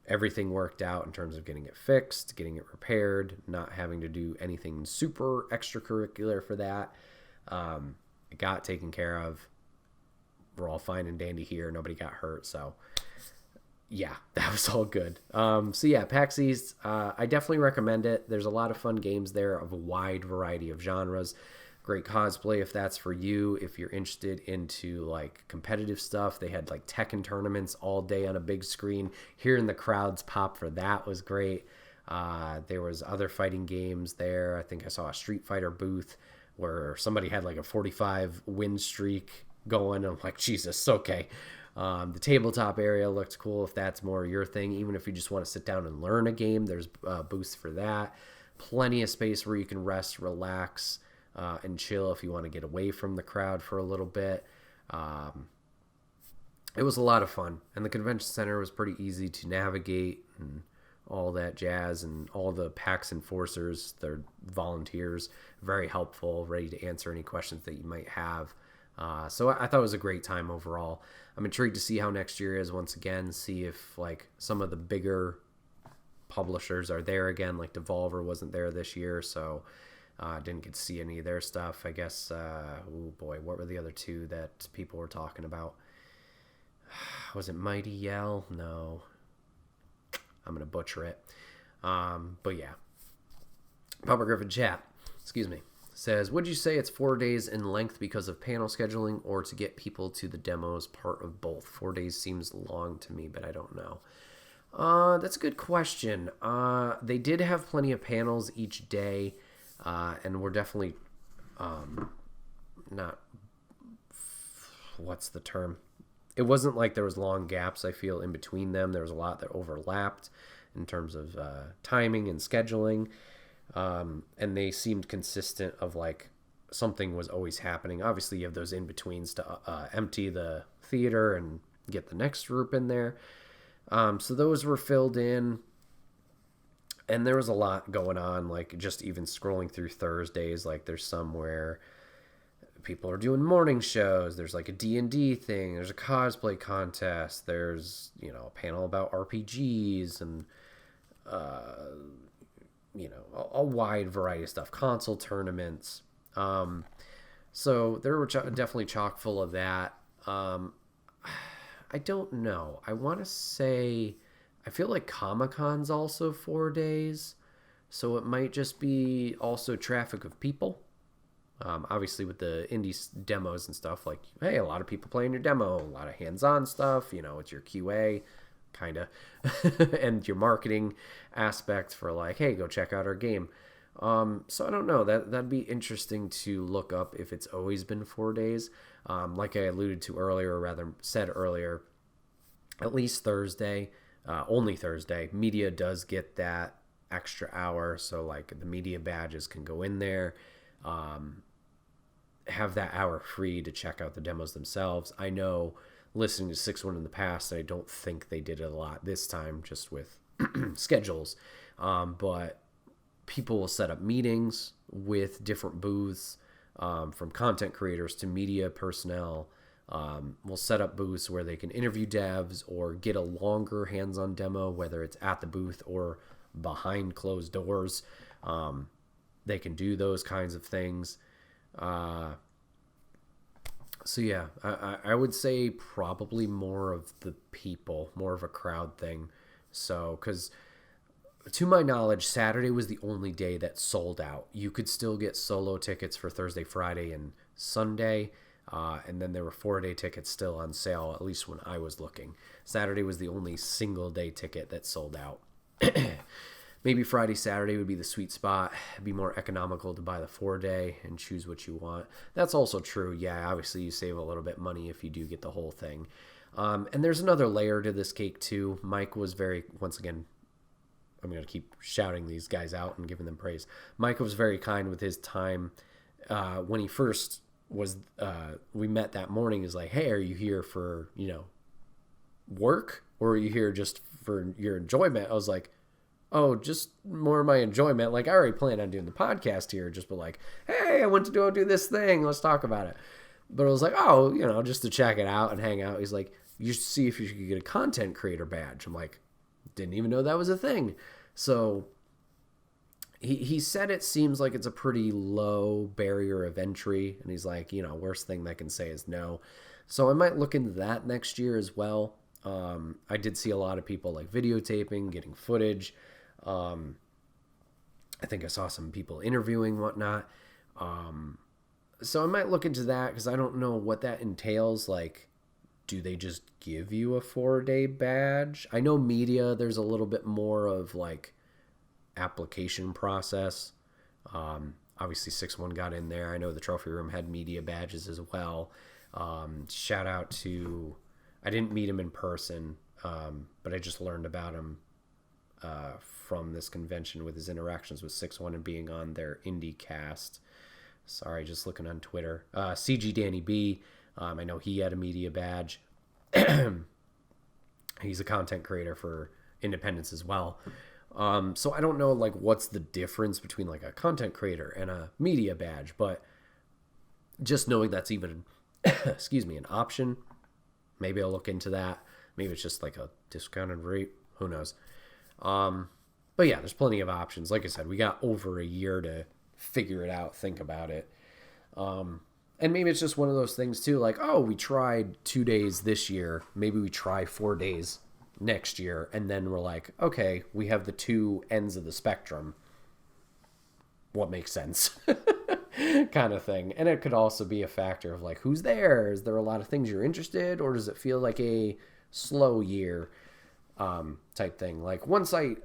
everything worked out in terms of getting it fixed, getting it repaired, not having to do anything super extracurricular for that. It got taken care of. We're all fine and dandy here. Nobody got hurt. So yeah, that was all good. So yeah, PAX East, I definitely recommend it. There's a lot of fun games there of a wide variety of genres. Great cosplay if that's for you. If you're interested into like competitive stuff, they had like Tekken tournaments all day on a big screen. Hearing the crowds pop for that was great. There was other fighting games there. I think I saw a Street Fighter booth where somebody had like a 45 win streak going. I'm like, Jesus, okay. The tabletop area looked cool if that's more your thing. Even if you just want to sit down and learn a game, there's booths for that. Plenty of space where you can rest, relax, and chill if you want to get away from the crowd for a little bit. It was a lot of fun, and the convention center was pretty easy to navigate and all that jazz, and all the PAX enforcers, they're volunteers, very helpful, ready to answer any questions that you might have. So I thought it was a great time overall. I'm intrigued to see how next year is once again, see if like some of the bigger publishers are there again, like Devolver wasn't there this year, so didn't get to see any of their stuff. I guess, oh boy, what were the other two that people were talking about? Was it Mighty Yell? No. I'm going to butcher it. But yeah. Papa Griffin chat. Excuse me. Says, would you say it's 4 days in length because of panel scheduling or to get people to the demos, part of both? 4 days seems long to me, but I don't know. That's a good question. They did have plenty of panels each day, and we're definitely not... What's the term? It wasn't like there was long gaps, I feel, in between them. There was a lot that overlapped in terms of timing and scheduling. And they seemed consistent of like something was always happening. Obviously, you have those in-betweens to empty the theater and get the next group in there. So those were filled in. And there was a lot going on, like just even scrolling through Thursdays. Like there's some where people are doing morning shows. There's like a D&D thing. There's a cosplay contest. There's, a panel about RPGs and... a wide variety of stuff, console tournaments. So there were definitely chock full of that. I don't know. I want to say, I feel like Comic-Con's also 4 days. So it might just be also traffic of people. Obviously with the indie demos and stuff, like, hey, a lot of people playing your demo, a lot of hands-on stuff, it's your QA. Kind of, and your marketing aspect for like, hey, go check out our game. So I don't know, that'd be interesting to look up if it's always been 4 days. Like I alluded to earlier, or rather said earlier, at least Thursday, only Thursday, media does get that extra hour. So like the media badges can go in there, have that hour free to check out the demos themselves. I know listening to 6-1 in the past, I don't think they did it a lot this time, just with schedules. But people will set up meetings with different booths, from content creators to media personnel. We'll set up booths where they can interview devs or get a longer hands-on demo, whether it's at the booth or behind closed doors. They can do those kinds of things. So yeah, I would say probably more of the people, more of a crowd thing. So, because to my knowledge, Saturday was the only day that sold out. You could still get solo tickets for Thursday, Friday, and Sunday. And then there were 4-day tickets still on sale, at least when I was looking. Saturday was the only single day ticket that sold out. Maybe Friday, Saturday would be the sweet spot. It'd be more economical to buy the 4-day and choose what you want. That's also true. Yeah, obviously you save a little bit money if you do get the whole thing. And there's another layer to this cake too. Mike was once again, I'm going to keep shouting these guys out and giving them praise. Mike was very kind with his time. When he first was, we met that morning, he's like, hey, are you here for, work? Or are you here just for your enjoyment? I was like, oh, just more of my enjoyment. Like, I already planned on doing the podcast here, just be like, hey, I went to go do this thing. Let's talk about it. But I was like, oh, just to check it out and hang out. He's like, you should see if you could get a content creator badge. I'm like, didn't even know that was a thing. So he said it seems like it's a pretty low barrier of entry. And he's like, worst thing they can say is no. So I might look into that next year as well. I did see a lot of people like videotaping, getting footage. I think I saw some people interviewing, whatnot. So I might look into that because I don't know what that entails. Like, do they just give you a 4-day badge? I know media, there's a little bit more of like application process. Obviously 6-1 got in there. I know the trophy room had media badges as well. Shout out to, I didn't meet him in person, but I just learned about him from this convention with his interactions with 6-1 and being on their indie cast. Sorry, just looking on Twitter. CG Danny B, I know he had a media badge. He's a content creator for Independence as well. So I don't know like what's the difference between like a content creator and a media badge, but just knowing that's even an option, maybe I'll look into that. Maybe it's just like a discounted rate, who knows. But yeah, there's plenty of options. Like I said, we got over a year to figure it out, think about it. And maybe it's just one of those things too, like, oh, we tried 2 days this year, maybe we try 4 days next year, and then we're like, okay, we have the two ends of the spectrum. What makes sense? kind of thing. And it could also be a factor of like, who's there? Is there a lot of things you're interested, or does it feel like a slow year type thing? Like once I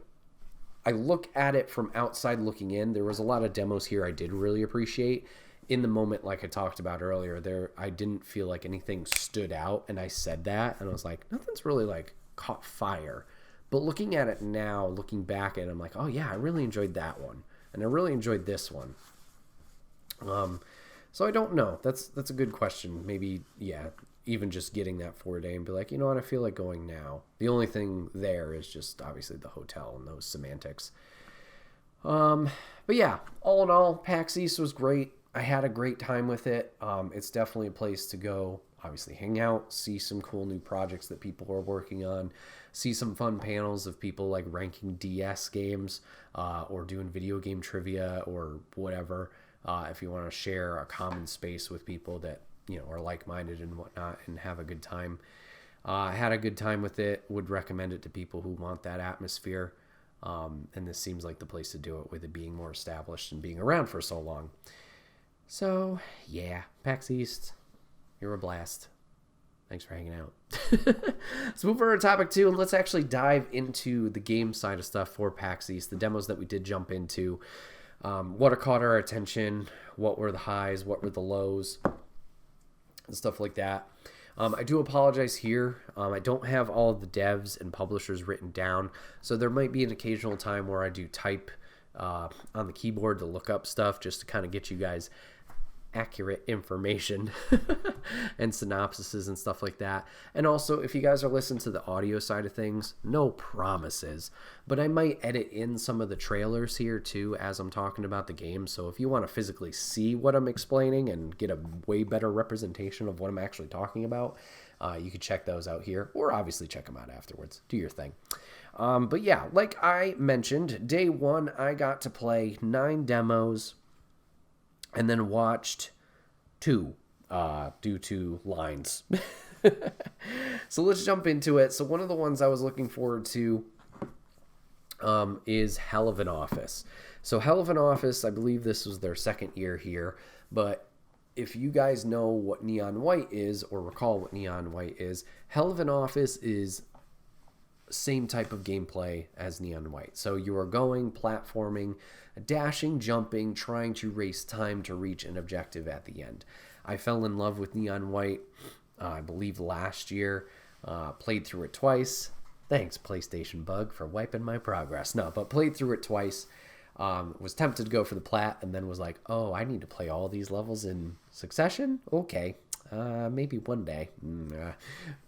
look at it from outside looking in, there was a lot of demos here I did really appreciate. In the moment, like I talked about earlier, there I didn't feel like anything stood out, and I said that, and I was like, nothing's really like caught fire. But looking at it now, looking back at it, I'm like, oh yeah, I really enjoyed that one, and I really enjoyed this one. So I don't know. That's a good question. Maybe, yeah, even just getting that 4-day and be like, you know what, I feel like going now. The only thing there is just obviously the hotel and those semantics. But yeah, all in all, PAX East was great. I had a great time with it. It's definitely a place to go, obviously hang out, see some cool new projects that people are working on, see some fun panels of people like ranking DS games, or doing video game trivia or whatever. If you want to share a common space with people that, you know, are like-minded and whatnot and have a good time. I had a good time with it. Would recommend it to people who want that atmosphere. And this seems like the place to do it, with it being more established and being around for so long. So, yeah, PAX East, you're a blast. Thanks for hanging out. Let's move over to topic 2, and let's actually dive into the game side of stuff for PAX East, the demos that we did jump into. What caught our attention, what were the highs, what were the lows, and stuff like that. I do apologize here. I don't have all of the devs and publishers written down, so there might be an occasional time where I do type on the keyboard to look up stuff just to kind of get you guys accurate information and synopsises and stuff like that. And also, if you guys are listening to the audio side of things, no promises, but I might edit in some of the trailers here too as I'm talking about the game. So if you want to physically see what I'm explaining and get a way better representation of what I'm actually talking about, you can check those out here, or obviously check them out afterwards. Do your thing. But yeah, like I mentioned, day 1 I got to play 9 demos and then watched 2 due to lines. So let's jump into it. So one of the ones I was looking forward to is Hell of an Office. So Hell of an Office, I believe this was their 2nd year here, but if you guys know what Neon White is, or recall what Neon White is, Hell of an Office is same type of gameplay as Neon White. So you are going, platforming, dashing, jumping, trying to race time to reach an objective at the end. I fell in love with Neon White, I believe last year, played through it twice. Thanks, PlayStation Bug, for wiping my progress. No, but played through it twice. Was tempted to go for the plat, and then was like, oh, I need to play all these levels in succession? Okay, maybe one day.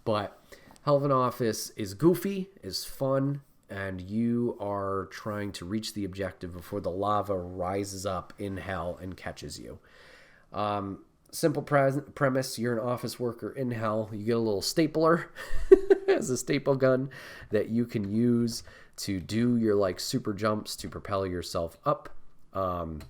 But Hell of an Office is goofy, is fun, and you are trying to reach the objective before the lava rises up in hell and catches you. Simple premise, you're an office worker in hell. You get a little stapler as a staple gun that you can use to do your like super jumps to propel yourself up. And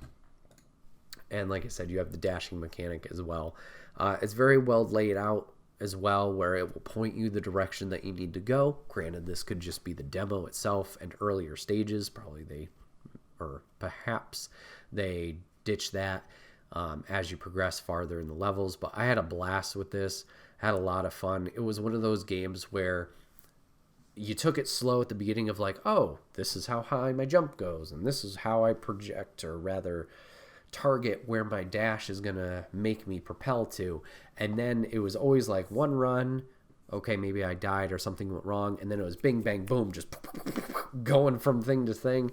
like I said, you have the dashing mechanic as well. It's very well laid out as well, where it will point you the direction that you need to go. Granted, this could just be the demo itself and earlier stages. Perhaps they ditch that as you progress farther in the levels. But I had a blast with this, had a lot of fun. It was one of those games where you took it slow at the beginning of like, oh, this is how high my jump goes, and this is how I project, or rather target where my dash is going to make me propel to. And then it was always like one run, okay, maybe I died or something went wrong, and then it was bing, bang, boom, just going from thing to thing.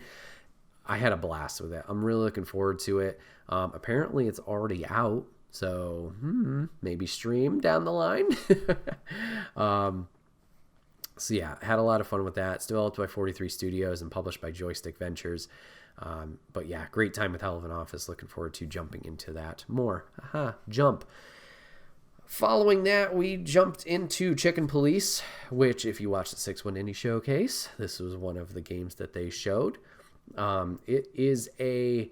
I had a blast with it. I'm really looking forward to it. Apparently it's already out, so maybe stream down the line. So yeah, had a lot of fun with that. It's developed by 43 Studios and published by Joystick Ventures. But yeah, great time with Hell of an Office. Looking forward to jumping into that more. Jump. Following that, we jumped into Chicken Police, which if you watch the 6-1 Indie Showcase, this was one of the games that they showed. It is a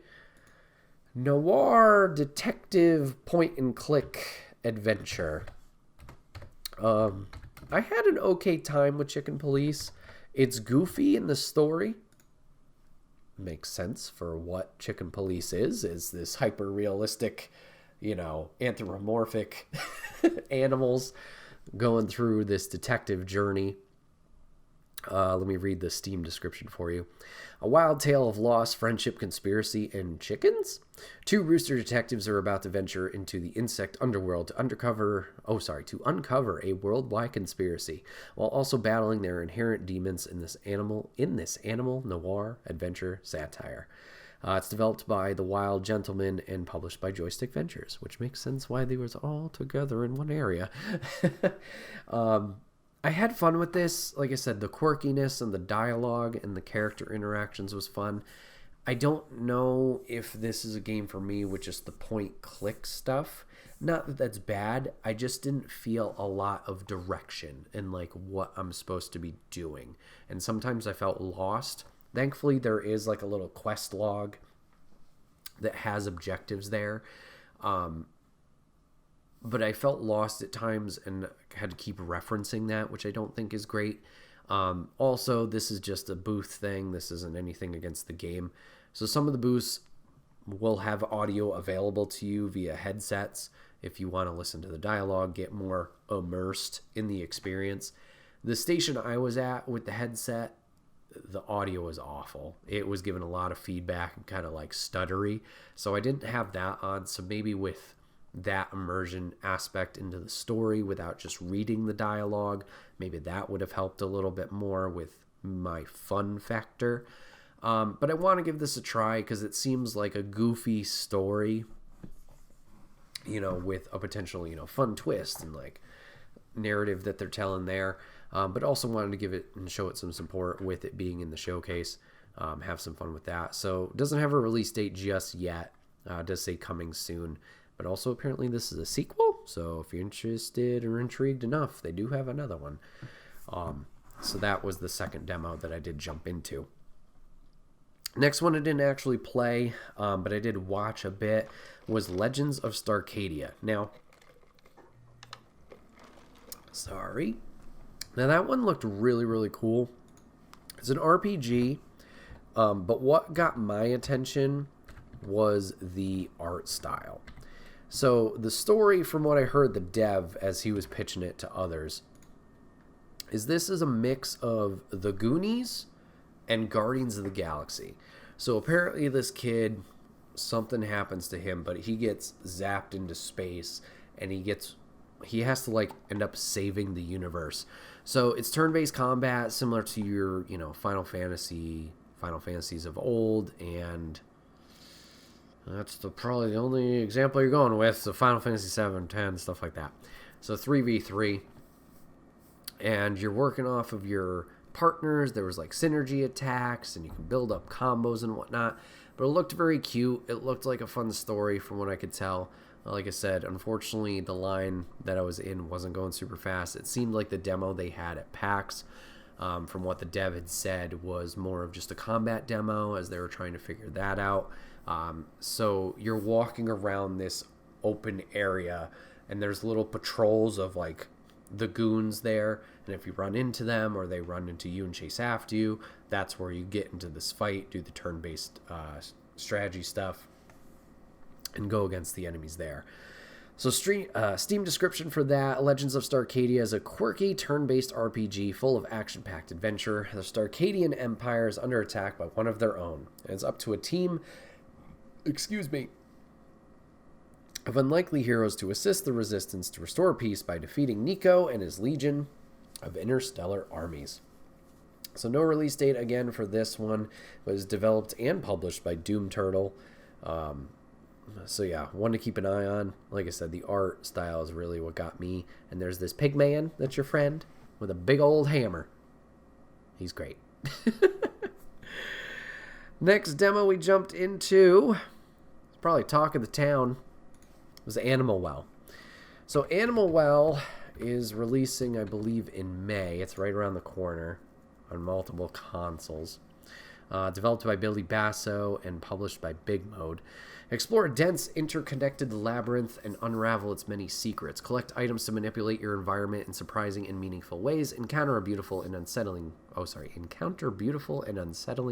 noir detective point-and-click adventure. I had an okay time with Chicken Police. It's goofy in the story. makes sense for what Chicken Police is this hyper realistic, anthropomorphic animals going through this detective journey. Let me read the Steam description for you. A wild tale of loss, friendship, conspiracy, and chickens? Two rooster detectives are about to venture into the insect underworld to uncover a worldwide conspiracy, while also battling their inherent demons in this animal noir adventure satire. It's developed by The Wild Gentleman and published by Joystick Ventures, which makes sense why they was all together in one area. I had fun with this. Like I said, the quirkiness and the dialogue and the character interactions was fun. I don't know if this is a game for me with just the point-click stuff. Not that that's bad. I just didn't feel a lot of direction in like what I'm supposed to be doing. And sometimes I felt lost. Thankfully, there is like a little quest log that has objectives there. But I felt lost at times and had to keep referencing that, which I don't think is great. Also, this is just a booth thing. This isn't anything against the game. So some of the booths will have audio available to you via headsets if you want to listen to the dialogue, get more immersed in the experience. The station I was at with the headset, the audio was awful. It was giving a lot of feedback and kind of like stuttery. So I didn't have that on. So maybe with that immersion aspect into the story without just reading the dialogue, maybe that would have helped a little bit more with my fun factor. But I want to give this a try because it seems like a goofy story, with a potential, fun twist and like narrative that they're telling there. But also wanted to give it and show it some support with it being in the showcase. Have some fun with that. So it doesn't have a release date just yet. It does say coming soon. But also apparently this is a sequel. So if you're interested or intrigued enough, they do have another one. So that was the second demo that I did jump into. Next one I didn't actually play, but I did watch a bit, was Legends of Starcadia. Now that one looked really, really cool. It's an RPG, but what got my attention was the art style. So the story, from what I heard the dev as he was pitching it to others, is this is a mix of The Goonies and Guardians of the Galaxy. So apparently this kid, something happens to him, but he gets zapped into space and he has to like end up saving the universe. So it's turn-based combat similar to your, Final Fantasies of old, and that's probably the only example you're going with. So Final Fantasy 7, 10, stuff like that. So 3v3. And you're working off of your partners. There was like synergy attacks, and you can build up combos and whatnot. But it looked very cute. It looked like a fun story from what I could tell. Like I said, unfortunately, the line that I was in wasn't going super fast. It seemed like the demo they had at PAX, from what the dev had said, was more of just a combat demo as they were trying to figure that out. So you're walking around this open area, and there's little patrols of like the goons there, and if you run into them or they run into you and chase after you, that's where you get into this fight, do the turn-based strategy stuff, and go against the enemies there. So Steam description for that: Legends of Starcadia is a quirky turn-based RPG full of action-packed adventure. The Starcadian Empire is under attack by one of their own, and it's up to a team of unlikely heroes to assist the resistance to restore peace by defeating Nico and his legion of interstellar armies. So no release date again for this one. It was developed and published by Doom Turtle. So yeah, one to keep an eye on. Like I said, the art style is really what got me. And there's this pig man that's your friend with a big old hammer. He's great. Next demo we jumped into, it's probably talk of the town, was Animal Well. So Animal Well is releasing, I believe, in May. It's right around the corner on multiple consoles. Developed by Billy Basso and published by Big Mode. Explore a dense, interconnected labyrinth and unravel its many secrets. Collect items to manipulate your environment in surprising and meaningful ways. Encounter beautiful and unsettling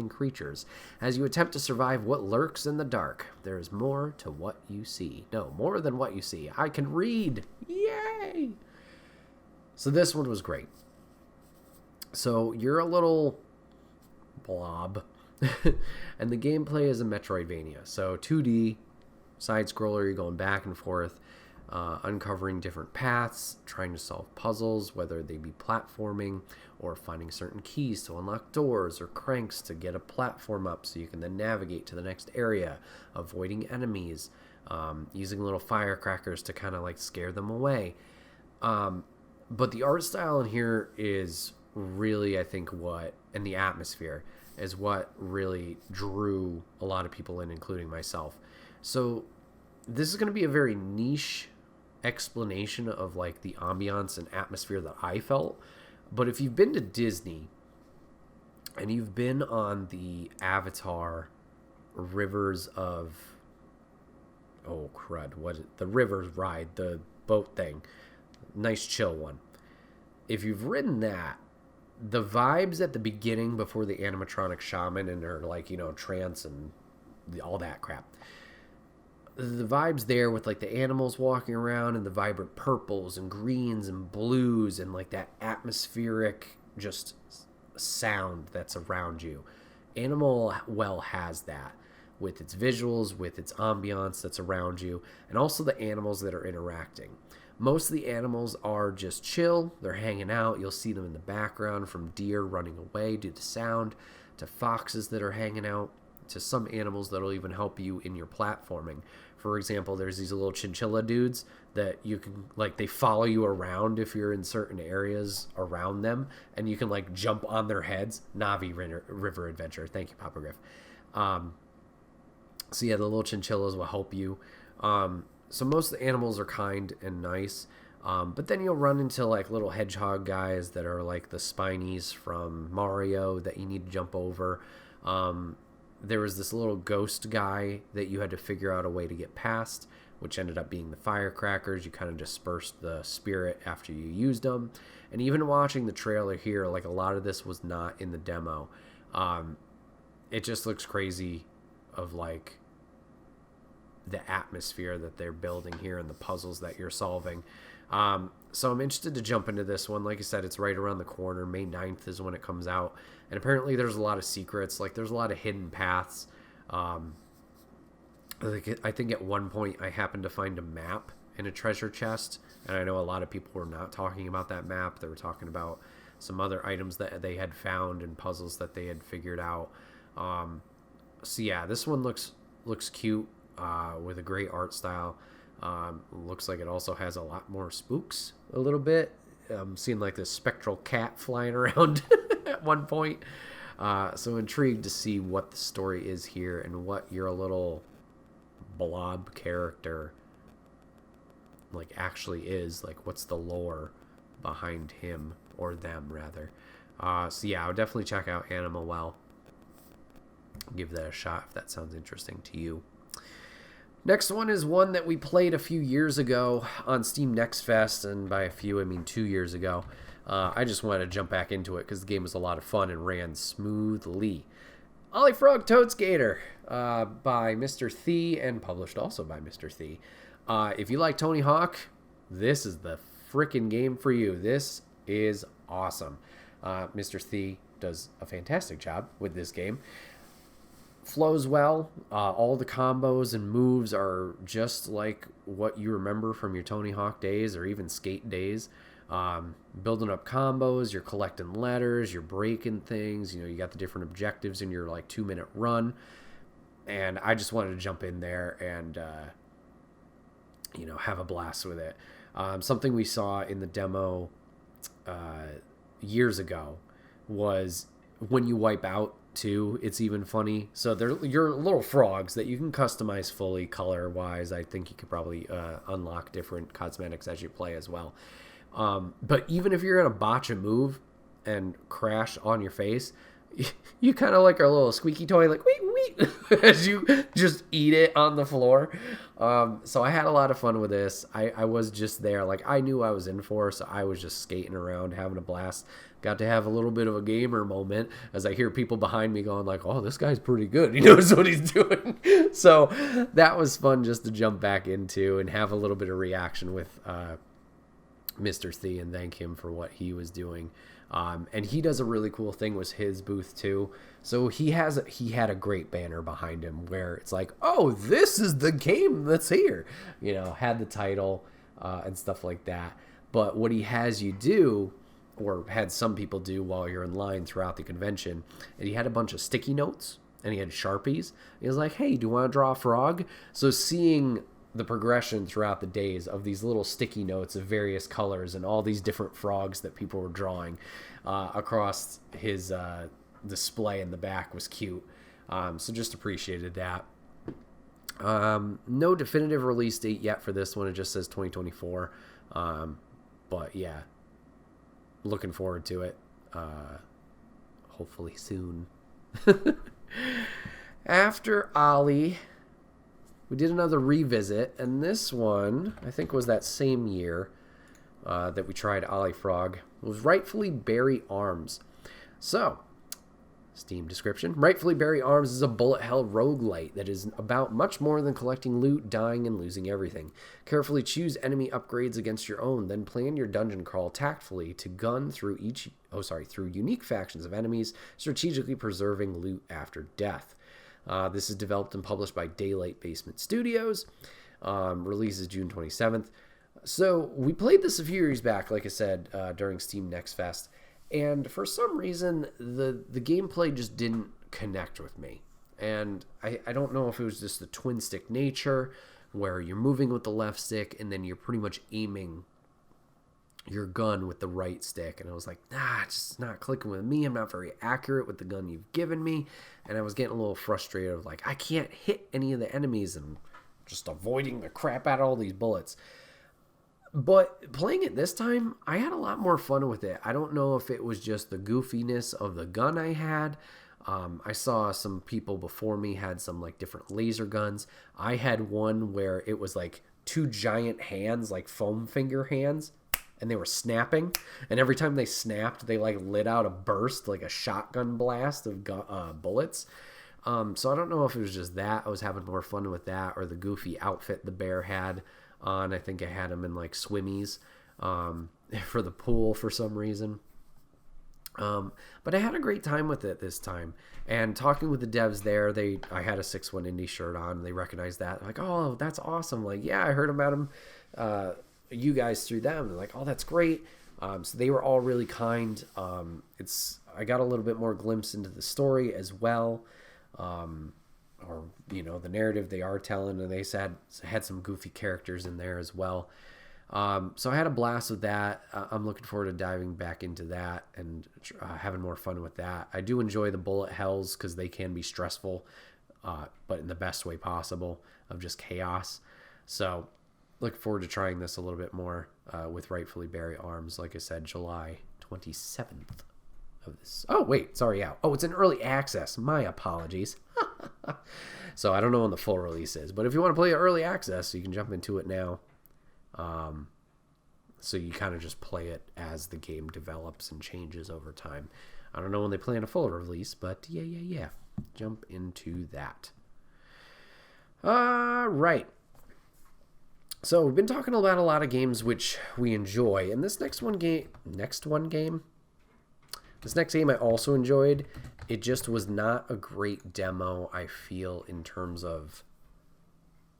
creatures as you attempt to survive what lurks in the dark. There is more to what you see. No, more than what you see. I can read. Yay! So this one was great. So you're a little blob. And the gameplay is a Metroidvania. So 2D, side-scroller, you're going back and forth, uncovering different paths, trying to solve puzzles, whether they be platforming or finding certain keys to unlock doors or cranks to get a platform up so you can then navigate to the next area, avoiding enemies, using little firecrackers to kind of like scare them away. But the art style in here is really, I think, and the atmosphere is what really drew a lot of people in, including myself. So this is going to be a very niche explanation of like the ambiance and atmosphere that I felt. But if you've been to Disney and you've been on the Avatar Rivers of, the Rivers ride, the boat thing, nice chill one. If you've ridden that, the vibes at the beginning before the animatronic shaman and her like, trance and all that crap. The vibes there with like the animals walking around and the vibrant purples and greens and blues and like that atmospheric just sound that's around you. Animal Well has that with its visuals, with its ambiance that's around you, and also the animals that are interacting. Most of the animals are just chill. They're hanging out. You'll see them in the background, from deer running away due to sound, to foxes that are hanging out, to some animals that'll even help you in your platforming. For example, there's these little chinchilla dudes that you can, like, they follow you around if you're in certain areas around them, and you can, like, jump on their heads. Navi River Adventure. Thank you, Papa Griff. So yeah, the little chinchillas will help you. So most of the animals are kind and nice, but then you'll run into like little hedgehog guys that are like the Spinies from Mario that you need to jump over. There was this little ghost guy that you had to figure out a way to get past, which ended up being the firecrackers. You kind of dispersed the spirit after you used them. And even watching the trailer here, like a lot of this was not in the demo. It just looks crazy of like the atmosphere that they're building here and the puzzles that you're solving. So I'm interested to jump into this one. Like I said, it's right around the corner. May 9th is when it comes out. And apparently there's a lot of secrets. Like there's a lot of hidden paths. I think at one point I happened to find a map in a treasure chest. And I know a lot of people were not talking about that map. They were talking about some other items that they had found and puzzles that they had figured out. So yeah, this one looks cute. With a great art style. Looks like it also has a lot more spooks a little bit. Seeing like this spectral cat flying around at one point. So intrigued to see what the story is here and what your little blob character like actually is. Like what's the lore behind him, or them rather. So yeah, I would definitely check out Animal Well. Give that a shot if that sounds interesting to you. Next one is one that we played a few years ago on Steam Next Fest, and by a few I mean 2 years ago. I just wanted to jump back into it because the game was a lot of fun and ran smoothly. Ollie Frog Toad Skater by Mr. Thie, and published also by Mr. Thie. If you like Tony Hawk, this is the frickin' game for you. This is awesome. Mr. Thie does a fantastic job with this game. Flows well. All the combos and moves are just like what you remember from your Tony Hawk days or even skate days. Building up combos, you're collecting letters, you're breaking things, you got the different objectives in your like 2-minute run. And I just wanted to jump in there and have a blast with it. Something we saw in the demo years ago was when you wipe out too, it's even funny. So you're little frogs that you can customize fully color wise. I think you could probably unlock different cosmetics as you play as well. But even if you're gonna botch a move and crash on your face, you kind of like our little squeaky toy, like wee as you just eat it on the floor. So I had a lot of fun with this. I was just there. Like, I knew I was in for, so I was just skating around, having a blast. Got to have a little bit of a gamer moment as I hear people behind me going like, oh, this guy's pretty good. He knows what he's doing. So that was fun just to jump back into and have a little bit of reaction with Mr. Thie and thank him for what he was doing. And he does a really cool thing with his booth too. So he had a great banner behind him where it's like, oh, this is the game that's here. You know, had the title and stuff like that. But what he has you do, or had some people do while you're in line throughout the convention, and he had a bunch of sticky notes and he had Sharpies. He was like, hey, do you want to draw a frog? So seeing the progression throughout the days of these little sticky notes of various colors and all these different frogs that people were drawing across his display in the back was cute. So just appreciated that. No definitive release date yet for this one. It just says 2024. But yeah, looking forward to it. Hopefully soon. After Ollie, we did another revisit, and this one, I think, was that same year that we tried Ollie Frog. It was Rightfully Berry Arms. So, Steam description. Rightfully Berry Arms is a bullet hell roguelite that is about much more than collecting loot, dying, and losing everything. Carefully choose enemy upgrades against your own, then plan your dungeon crawl tactfully to gun through through unique factions of enemies, strategically preserving loot after death. This is developed and published by Daylight Basement Studios. Releases June 27th. So we played this a few years back, like I said, during Steam Next Fest. And for some reason, the gameplay just didn't connect with me. And I don't know if it was just the twin stick nature, where you're moving with the left stick and then you're pretty much aiming your gun with the right stick. And I was like, it's just not clicking with me. I'm not very accurate with the gun you've given me. And I was getting a little frustrated of like, I can't hit any of the enemies and just avoiding the crap out of all these bullets. But playing it this time, I had a lot more fun with it. I don't know if it was just the goofiness of the gun I had. I saw some people before me had some like different laser guns. I had one where it was like two giant hands, like foam finger hands, and they were snapping. And every time they snapped, they like lit out a burst, like a shotgun blast of bullets. So I don't know if it was just that. I was having more fun with that, or the goofy outfit the bear had on. I think I had him in like swimmies for the pool for some reason. But I had a great time with it this time. And talking with the devs there, I had a 6-1 Indie shirt on. And they recognized that. Like, oh, that's awesome. Like, yeah, I heard about him, you guys through them. They're like, oh, that's great. So they were all really kind. I got a little bit more glimpse into the story as well. Or, the narrative they are telling, and they had some goofy characters in there as well. So I had a blast with that. I'm looking forward to diving back into that and having more fun with that. I do enjoy the bullet hells because they can be stressful, but in the best way possible, of just chaos. So looking forward to trying this a little bit more with Rightfully Berry Arms. Like I said, July 27th. Of this. Oh, wait, sorry, yeah. Oh, it's an early access. My apologies. So I don't know when the full release is, but if you want to play early access, you can jump into it now. So you kind of just play it as the game develops and changes over time. I don't know when they plan a full release, but yeah. Jump into that. Right. So we've been talking about a lot of games which we enjoy, and this next game I also enjoyed. It just was not a great demo, I feel, in terms of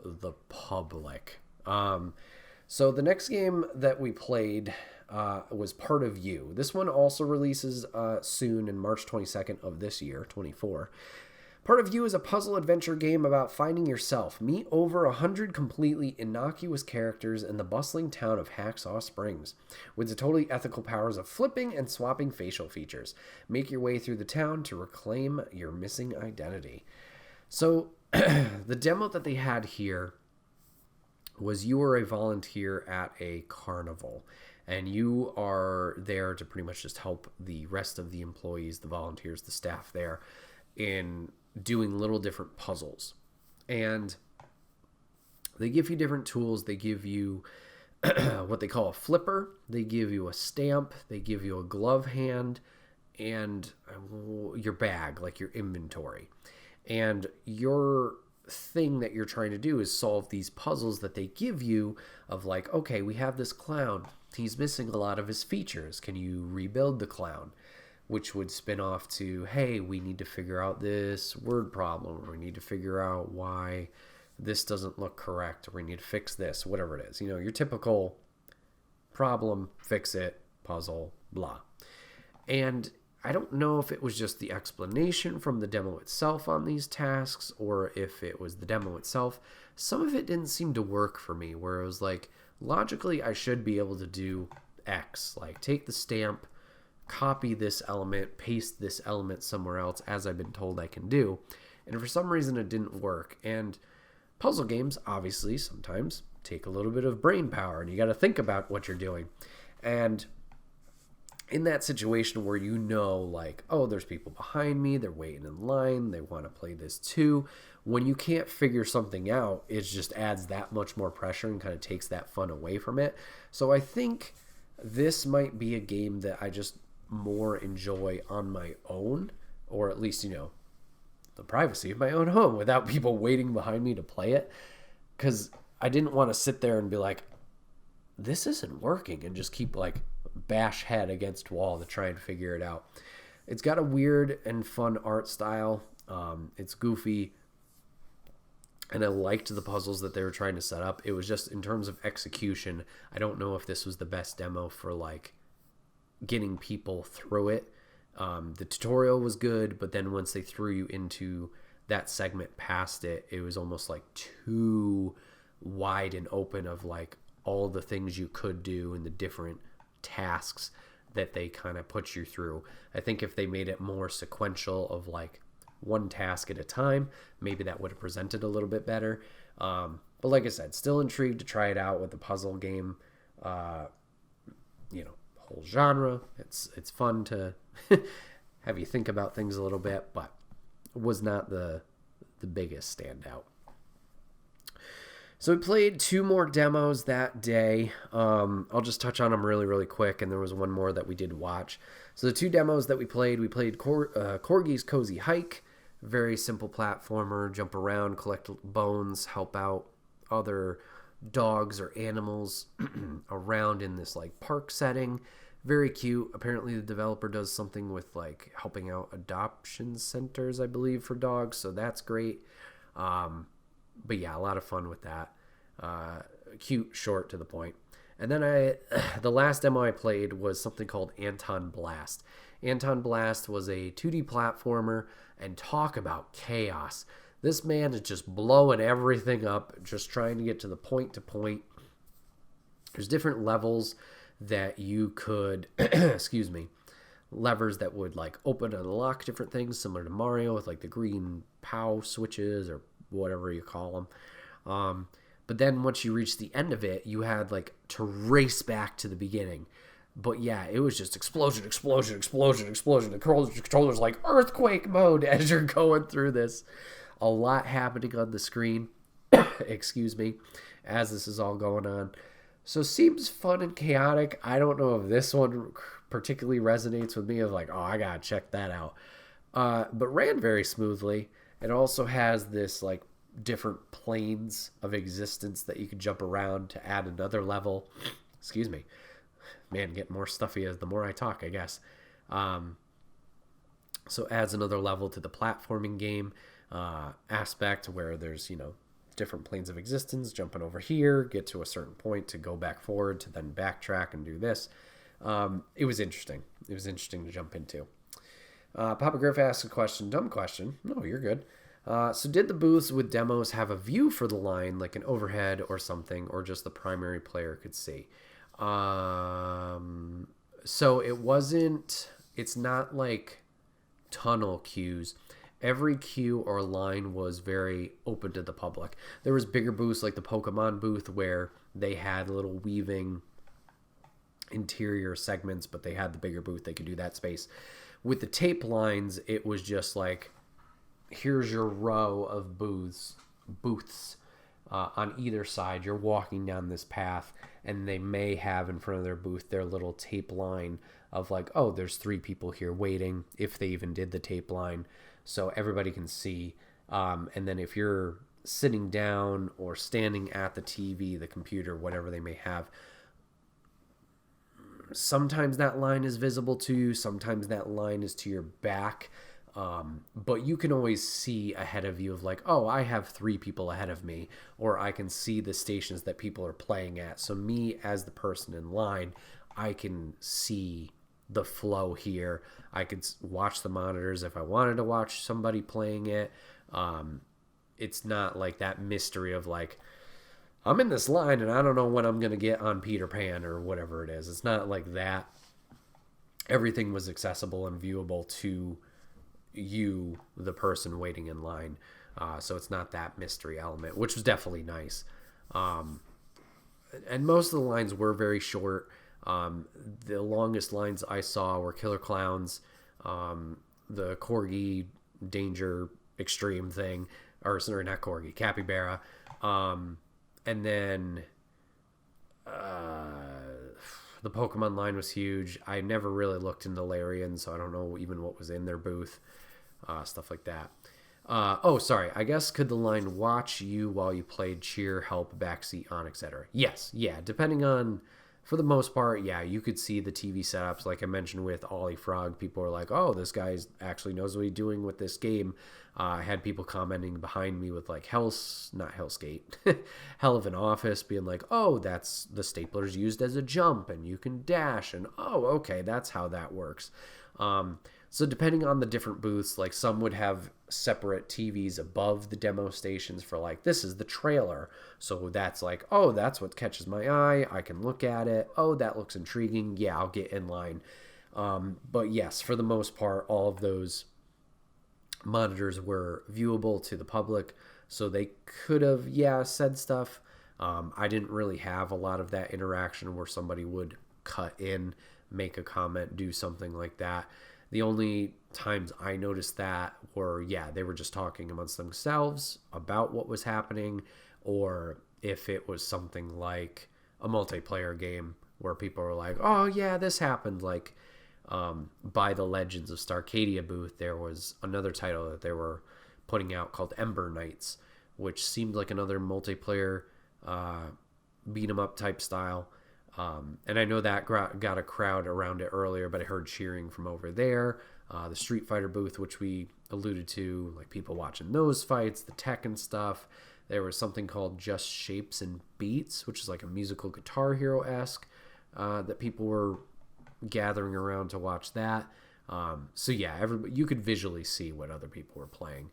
the public. So the next game that we played was Part of You. This one also releases soon in March 22nd of this year, 24. Part of You is a puzzle adventure game about finding yourself. Meet over 100 completely innocuous characters in the bustling town of Hacksaw Springs, with the totally ethical powers of flipping and swapping facial features. Make your way through the town to reclaim your missing identity. So the demo that they had here was you were a volunteer at a carnival, and you are there to pretty much just help the rest of the employees, the volunteers, the staff there, in doing little different puzzles. And they give you different tools. They give you what they call a flipper. They give you a stamp. They give you a glove hand and your bag, like your inventory. And your thing that you're trying to do is solve these puzzles that they give you of like, okay, we have this clown. He's missing a lot of his features. Can you rebuild the clown? Which would spin off to, hey, we need to figure out this word problem, or we need to figure out why this doesn't look correct, or we need to fix this, whatever it is. You know, your typical problem, fix it, puzzle, blah. And I don't know if it was just the explanation from the demo itself on these tasks, or if it was the demo itself. Some of it didn't seem to work for me, where it was like, logically, I should be able to do X, like take the stamp, copy this element, paste this element somewhere else, as I've been told I can do. And for some reason, it didn't work. And puzzle games, obviously, sometimes take a little bit of brain power, and you got to think about what you're doing. And in that situation where you know, like, oh, there's people behind me, they're waiting in line, they want to play this too. When you can't figure something out, it just adds that much more pressure and kind of takes that fun away from it. So I think this might be a game that I just more enjoy on my own, or at least, you know, the privacy of my own home without people waiting behind me to play it. Because I didn't want to sit there and be like, this isn't working, and just keep like bash head against wall to try and figure it out. It's got a weird and fun art style. It's goofy, and I liked the puzzles that they were trying to set up. It was just, in terms of execution, I don't know if this was the best demo for like getting people through it. The tutorial was good, but then once they threw you into that segment past it, it was almost like too wide and open of like all the things you could do and the different tasks that they kind of put you through. I think if they made it more sequential of like one task at a time, maybe that would have presented a little bit better. But like I said, still intrigued to try it out with the puzzle game, you know, whole genre. It's fun to have you think about things a little bit, but was not the biggest standout. So we played 2 more demos that day. I'll just touch on them really quick, and there was one more that we did watch. So the 2 demos that we played Corgi's Cozy Hike, very simple platformer, jump around, collect bones, help out other dogs or animals around in this like park setting. Very cute. Apparently the developer does something with like helping out adoption centers, I believe, for dogs, so that's great. But yeah, a lot of fun with that. Cute, short, to the point. And then the last demo I played was something called Anton Blast. Anton Blast was a 2D platformer, and talk about chaos. This man is just blowing everything up, just trying to get to the point to point. There's different levels that you could, excuse me, levers that would like open and unlock different things, similar to Mario with like the green POW switches or whatever you call them. But then once you reach the end of it, you had like to race back to the beginning. But yeah, it was just explosion. The controller's like earthquake mode as you're going through this. A lot happening on the screen, excuse me, as this is all going on. So seems fun and chaotic. I don't know if this one particularly resonates with me of like, oh, I gotta check that out. But ran very smoothly. It also has this like different planes of existence that you can jump around to add another level. Excuse me. Man, getting more stuffy as the more I talk, I guess. So adds another level to the platforming game aspect where there's, you know, different planes of existence, jumping over here, get to a certain point to go back forward to then backtrack and do this. It was interesting. It was interesting to jump into. Papa Griff asked a question, dumb question. No, you're good. So did the booths with demos have a view for the line, like an overhead or something, or just the primary player could see? So it's not like tunnel queues. Every queue or line was very open to the public. There was bigger booths like the Pokemon booth where they had little weaving interior segments, but they had the bigger booth. They could do that space. With the tape lines, it was just like here's your row of booths on either side. You're walking down this path, and they may have in front of their booth their little tape line of like, oh, there's 3 people here waiting, if they even did the tape line, so everybody can see. And then if you're sitting down or standing at the TV, the computer, whatever they may have, sometimes that line is visible to you, sometimes that line is to your back. But you can always see ahead of you of like, oh, I have 3 people ahead of me, or I can see the stations that people are playing at. So me as the person in line, I can see the flow here. I could watch the monitors if I wanted to watch somebody playing it. It's not like that mystery of like, I'm in this line and I don't know when I'm going to get on Peter Pan or whatever it is. It's not like that. Everything was accessible and viewable to you, the person waiting in line. So it's not that mystery element, which was definitely nice. And most of the lines were very short. The longest lines I saw were Killer Clowns, the Corgi Danger Extreme thing, or sorry, not Corgi, Capybara, and then the Pokemon line was huge. I never really looked into Larian, so I don't know even what was in their booth, stuff like that. Oh, sorry. I guess could the line watch you while you played, cheer, help, backseat on, etc.? Yes, yeah. Depending on, for the most part, yeah, you could see the TV setups. Like I mentioned with Ollie Frog, people are like, oh, this guy actually knows what he's doing with this game. I had people commenting behind me with like not Hellskate, Hell of an Office, being like, oh, that's the stapler's used as a jump and you can dash. And oh, okay, that's how that works. So depending on the different booths, like some would have separate TVs above the demo stations for like, this is the trailer. So that's like, oh, that's what catches my eye. I can look at it. Oh, that looks intriguing. Yeah, I'll get in line. But yes, for the most part, all of those monitors were viewable to the public. So they could have, yeah, said stuff. I didn't really have a lot of that interaction where somebody would cut in, make a comment, do something like that. The only times I noticed that were, yeah, they were just talking amongst themselves about what was happening, or if it was something like a multiplayer game where people were like, oh, yeah, this happened. Like by the Legends of Starcadia booth, there was another title that they were putting out called Ember Knights, which seemed like another multiplayer beat 'em up type style. And I know that got a crowd around it earlier, but I heard cheering from over there. The Street Fighter booth, which we alluded to, like people watching those fights, the Tekken stuff. There was something called Just Shapes and Beats, which is like a musical Guitar Hero-esque, that people were gathering around to watch that. So yeah, you could visually see what other people were playing.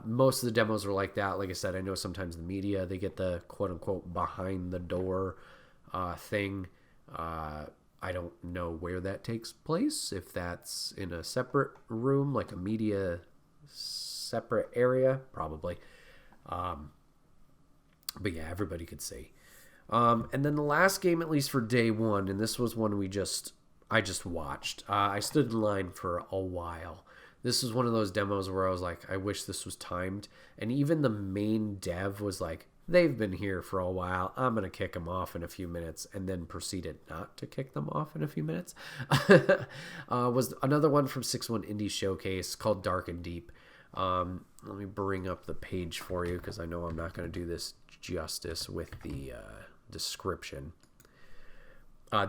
Most of the demos were like that. Like I said, I know sometimes the media, they get the quote-unquote behind the door thing. I don't know where that takes place, if that's in a separate room, like a media separate area, probably. But yeah, everybody could see. And then the last game, at least for day one, and this was one I just watched. I stood in line for a while. This was one of those demos where I was like, I wish this was timed. And even the main dev was like, they've been here for a while. I'm going to kick them off in a few minutes, and then proceeded not to kick them off in a few minutes. Was another one from 6-1 Indie Showcase called Dark and Deep. Let me bring up the page for you because I know I'm not going to do this justice with the description.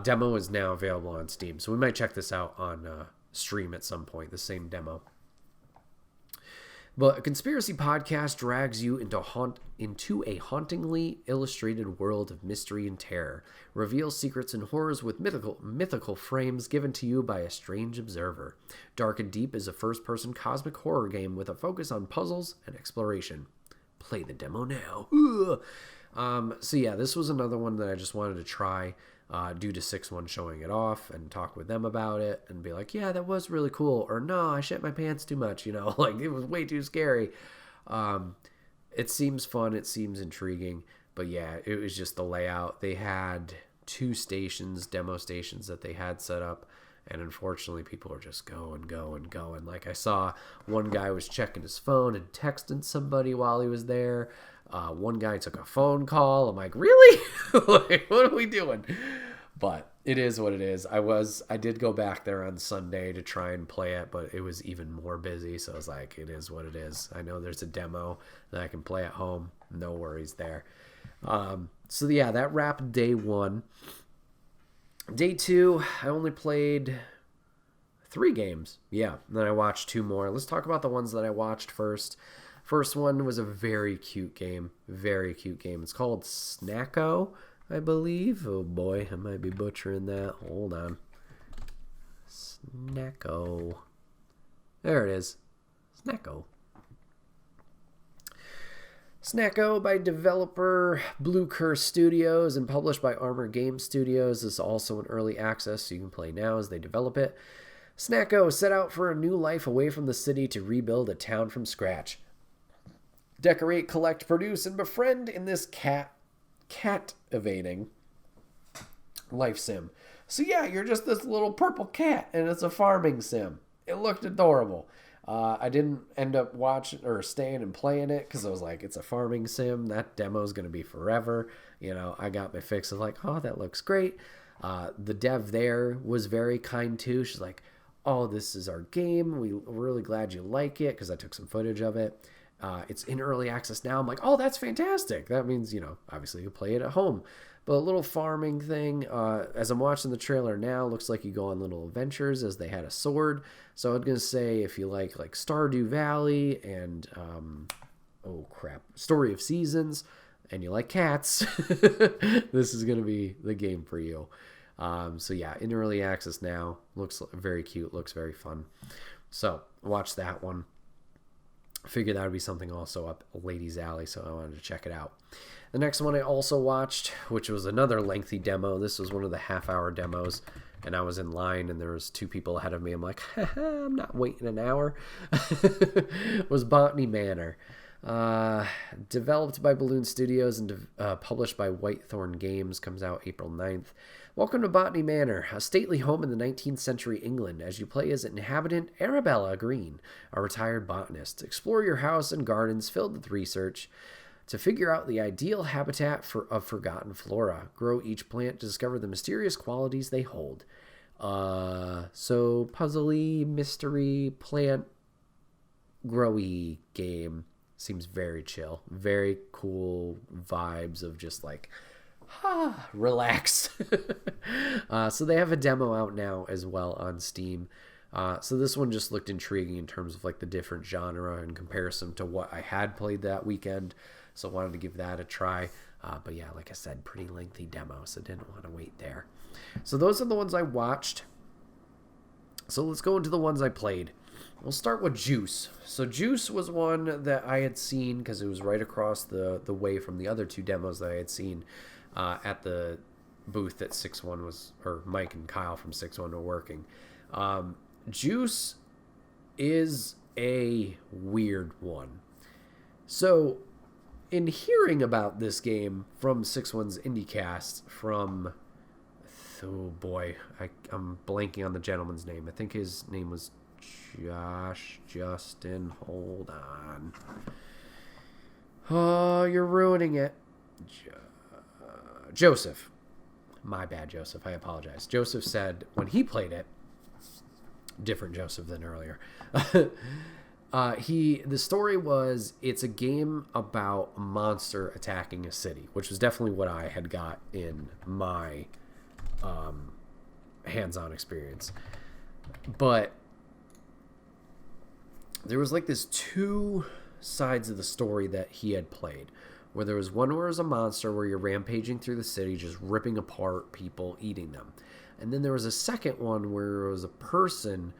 Demo is now available on Steam, so we might check this out on stream at some point, the same demo. But a conspiracy podcast drags you into a hauntingly illustrated world of mystery and terror, reveals secrets and horrors with mythical frames given to you by a strange observer. Dark and Deep is a first-person cosmic horror game with a focus on puzzles and exploration. Play the demo now. So yeah, this was another one that I just wanted to try due to 6-1 showing it off, and talk with them about it and be like, yeah, that was really cool, or no, I shit my pants too much, like it was way too scary. It seems fun, it seems intriguing, but yeah, it was just the layout. They had 2 stations, demo stations that they had set up, And unfortunately, people are just going. Like I saw one guy was checking his phone and texting somebody while he was there. One guy took a phone call. I'm like, really? Like, what are we doing? But it is what it is. I did go back there on Sunday to try and play it, but it was even more busy. So I was like, it is what it is. I know there's a demo that I can play at home. No worries there. So yeah, that wrapped day 1. Day 2, I only played 3 games. Yeah, and then I watched 2 more. Let's talk about the ones that I watched first. First one was a very cute game. Very cute game. It's called Snacko, I believe. Oh boy, I might be butchering that. Hold on. Snacko. There it is. Snacko. Snacko by developer Blue Curse Studios and published by Armor Game Studios. This is also in early access, so you can play now as they develop it. Snacko set out for a new life away from the city to rebuild a town from scratch. Decorate, collect, produce, and befriend in this cat-evading life sim. So yeah, you're just this little purple cat, and it's a farming sim. It looked adorable. I didn't end up watching or staying and playing it because I was like, it's a farming sim. That demo is going to be forever. You know, I got my fix of like, oh, that looks great. The dev there was very kind too. She's like, oh, this is our game. We're really glad you like it because I took some footage of it. It's in early access now. I'm like, oh, that's fantastic. That means, you know, obviously you play it at home. But a little farming thing, as I'm watching the trailer now, looks like you go on little adventures as they had a sword. So I'm going to say if you like Stardew Valley and, Story of Seasons, and you like cats, this is going to be the game for you. So yeah, in early access now, looks very cute, looks very fun. So watch that one. Figured that would be something also up Ladies Alley, so I wanted to check it out. The next one I also watched, which was another lengthy demo. This was one of the half-hour demos, and I was in line, and there was 2 people ahead of me. I'm like, I'm not waiting an hour. Was Botany Manor. Developed by Balloon Studios and published by Whitethorn Games. Comes out April 9th. Welcome to Botany Manor, a stately home in the 19th century England, as you play as inhabitant Arabella Green, a retired botanist. Explore your house and gardens filled with research to figure out the ideal habitat of forgotten flora. Grow each plant to discover the mysterious qualities they hold. So puzzly, mystery, plant, growy game. Seems very chill. Very cool vibes of just like, relax. So they have a demo out now as well on Steam. So this one just looked intriguing in terms of like the different genre in comparison to what I had played that weekend. So I wanted to give that a try. But yeah, like I said, pretty lengthy demo, so didn't want to wait there. So those are the ones I watched. So let's go into the ones I played. We'll start with Juice. So Juice was one that I had seen because it was right across the way from the other 2 demos that I had seen at the booth that 6-1 was, or Mike and Kyle from 6-1 were working. Juice is a weird one. So in hearing about this game from 6-1's IndieCast from, oh boy, I'm blanking on the gentleman's name. I think his name was Justin, hold on. Oh, you're ruining it. Joseph. My bad, Joseph. I apologize. Joseph said when he played it, different Joseph than earlier. The story was it's a game about a monster attacking a city, which was definitely what I had got in my hands-on experience. But there was like this 2 sides of the story that he had played, where there was one where it was a monster where you're rampaging through the city, just ripping apart people, eating them. And then there was a second one where it was a person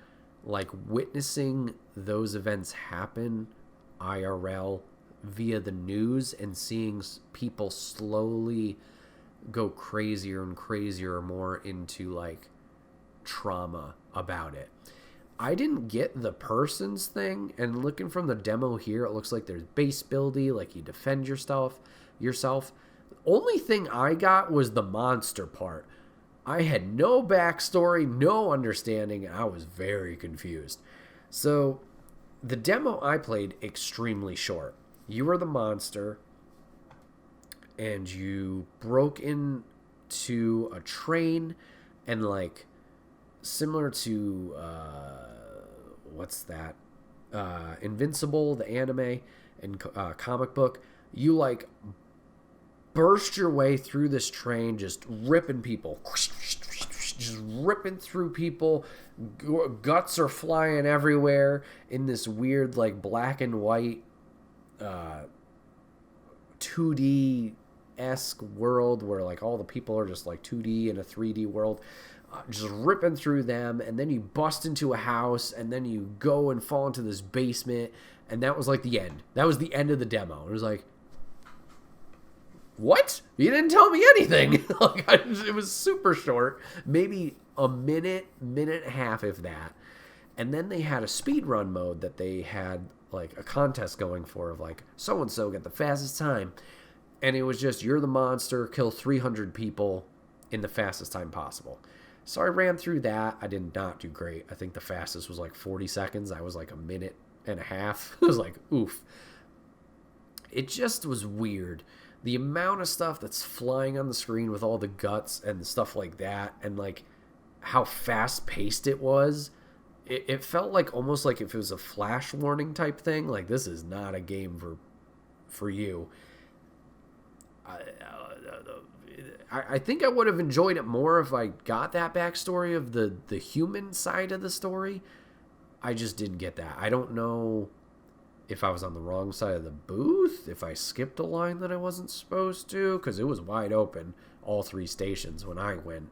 like witnessing those events happen IRL via the news and seeing people slowly go crazier and crazier, more into like trauma about it. I didn't get the person's thing, and looking from the demo here, it looks like there's base building, like you defend yourself. The only thing I got was the monster part. I had no backstory, no understanding, and I was very confused. So, the demo I played, extremely short. You were the monster, and you broke into a train, and like similar to what's that? Invincible, the anime and comic book. You like burst your way through this train, just ripping people, just ripping through people. Guts are flying everywhere in this weird like black and white 2D esque world where like all the people are just like 2D in a 3D world, just ripping through them. And then you bust into a house, and then you go and fall into this basement, and that was like the end. That was the end of the demo. It was like, what? You didn't tell me anything. It was super short, maybe a minute and a half, if that. And then they had a speed run mode that they had like a contest going for, of like, so and so get the fastest time. And it was just, you're the monster, kill 300 people in the fastest time possible. So I ran through that. I did not do great. I think the fastest was like 40 seconds. I was like a minute and a half. It was like, oof. It just was weird. The amount of stuff that's flying on the screen with all the guts and stuff like that, and like how fast paced it was, it felt like almost like if it was a flash warning type thing. Like, this is not a game for you. I think I would have enjoyed it more if I got that backstory of the human side of the story. I just didn't get that. I don't know if I was on the wrong side of the booth, if I skipped a line that I wasn't supposed to, because it was wide open, all 3 stations when I went.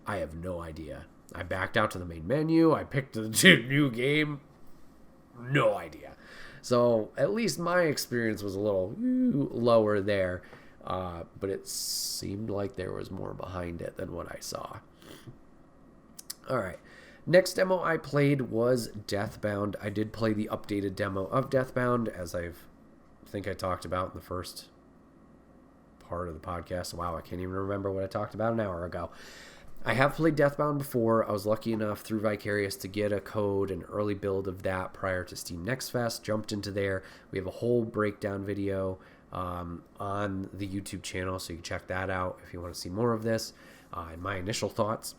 I have no idea. I backed out to the main menu. I picked a new game. No idea. So at least my experience was a little lower there. But it seemed like there was more behind it than what I saw. All right. Next demo I played was Deathbound. I did play the updated demo of Deathbound, as I think I talked about in the first part of the podcast. Wow, I can't even remember what I talked about an hour ago. I have played Deathbound before. I was lucky enough through Vicarious to get a code, an early build of that prior to Steam Next Fest. Jumped into there. We have a whole breakdown video on the YouTube channel, so you can check that out if you want to see more of this and my initial thoughts.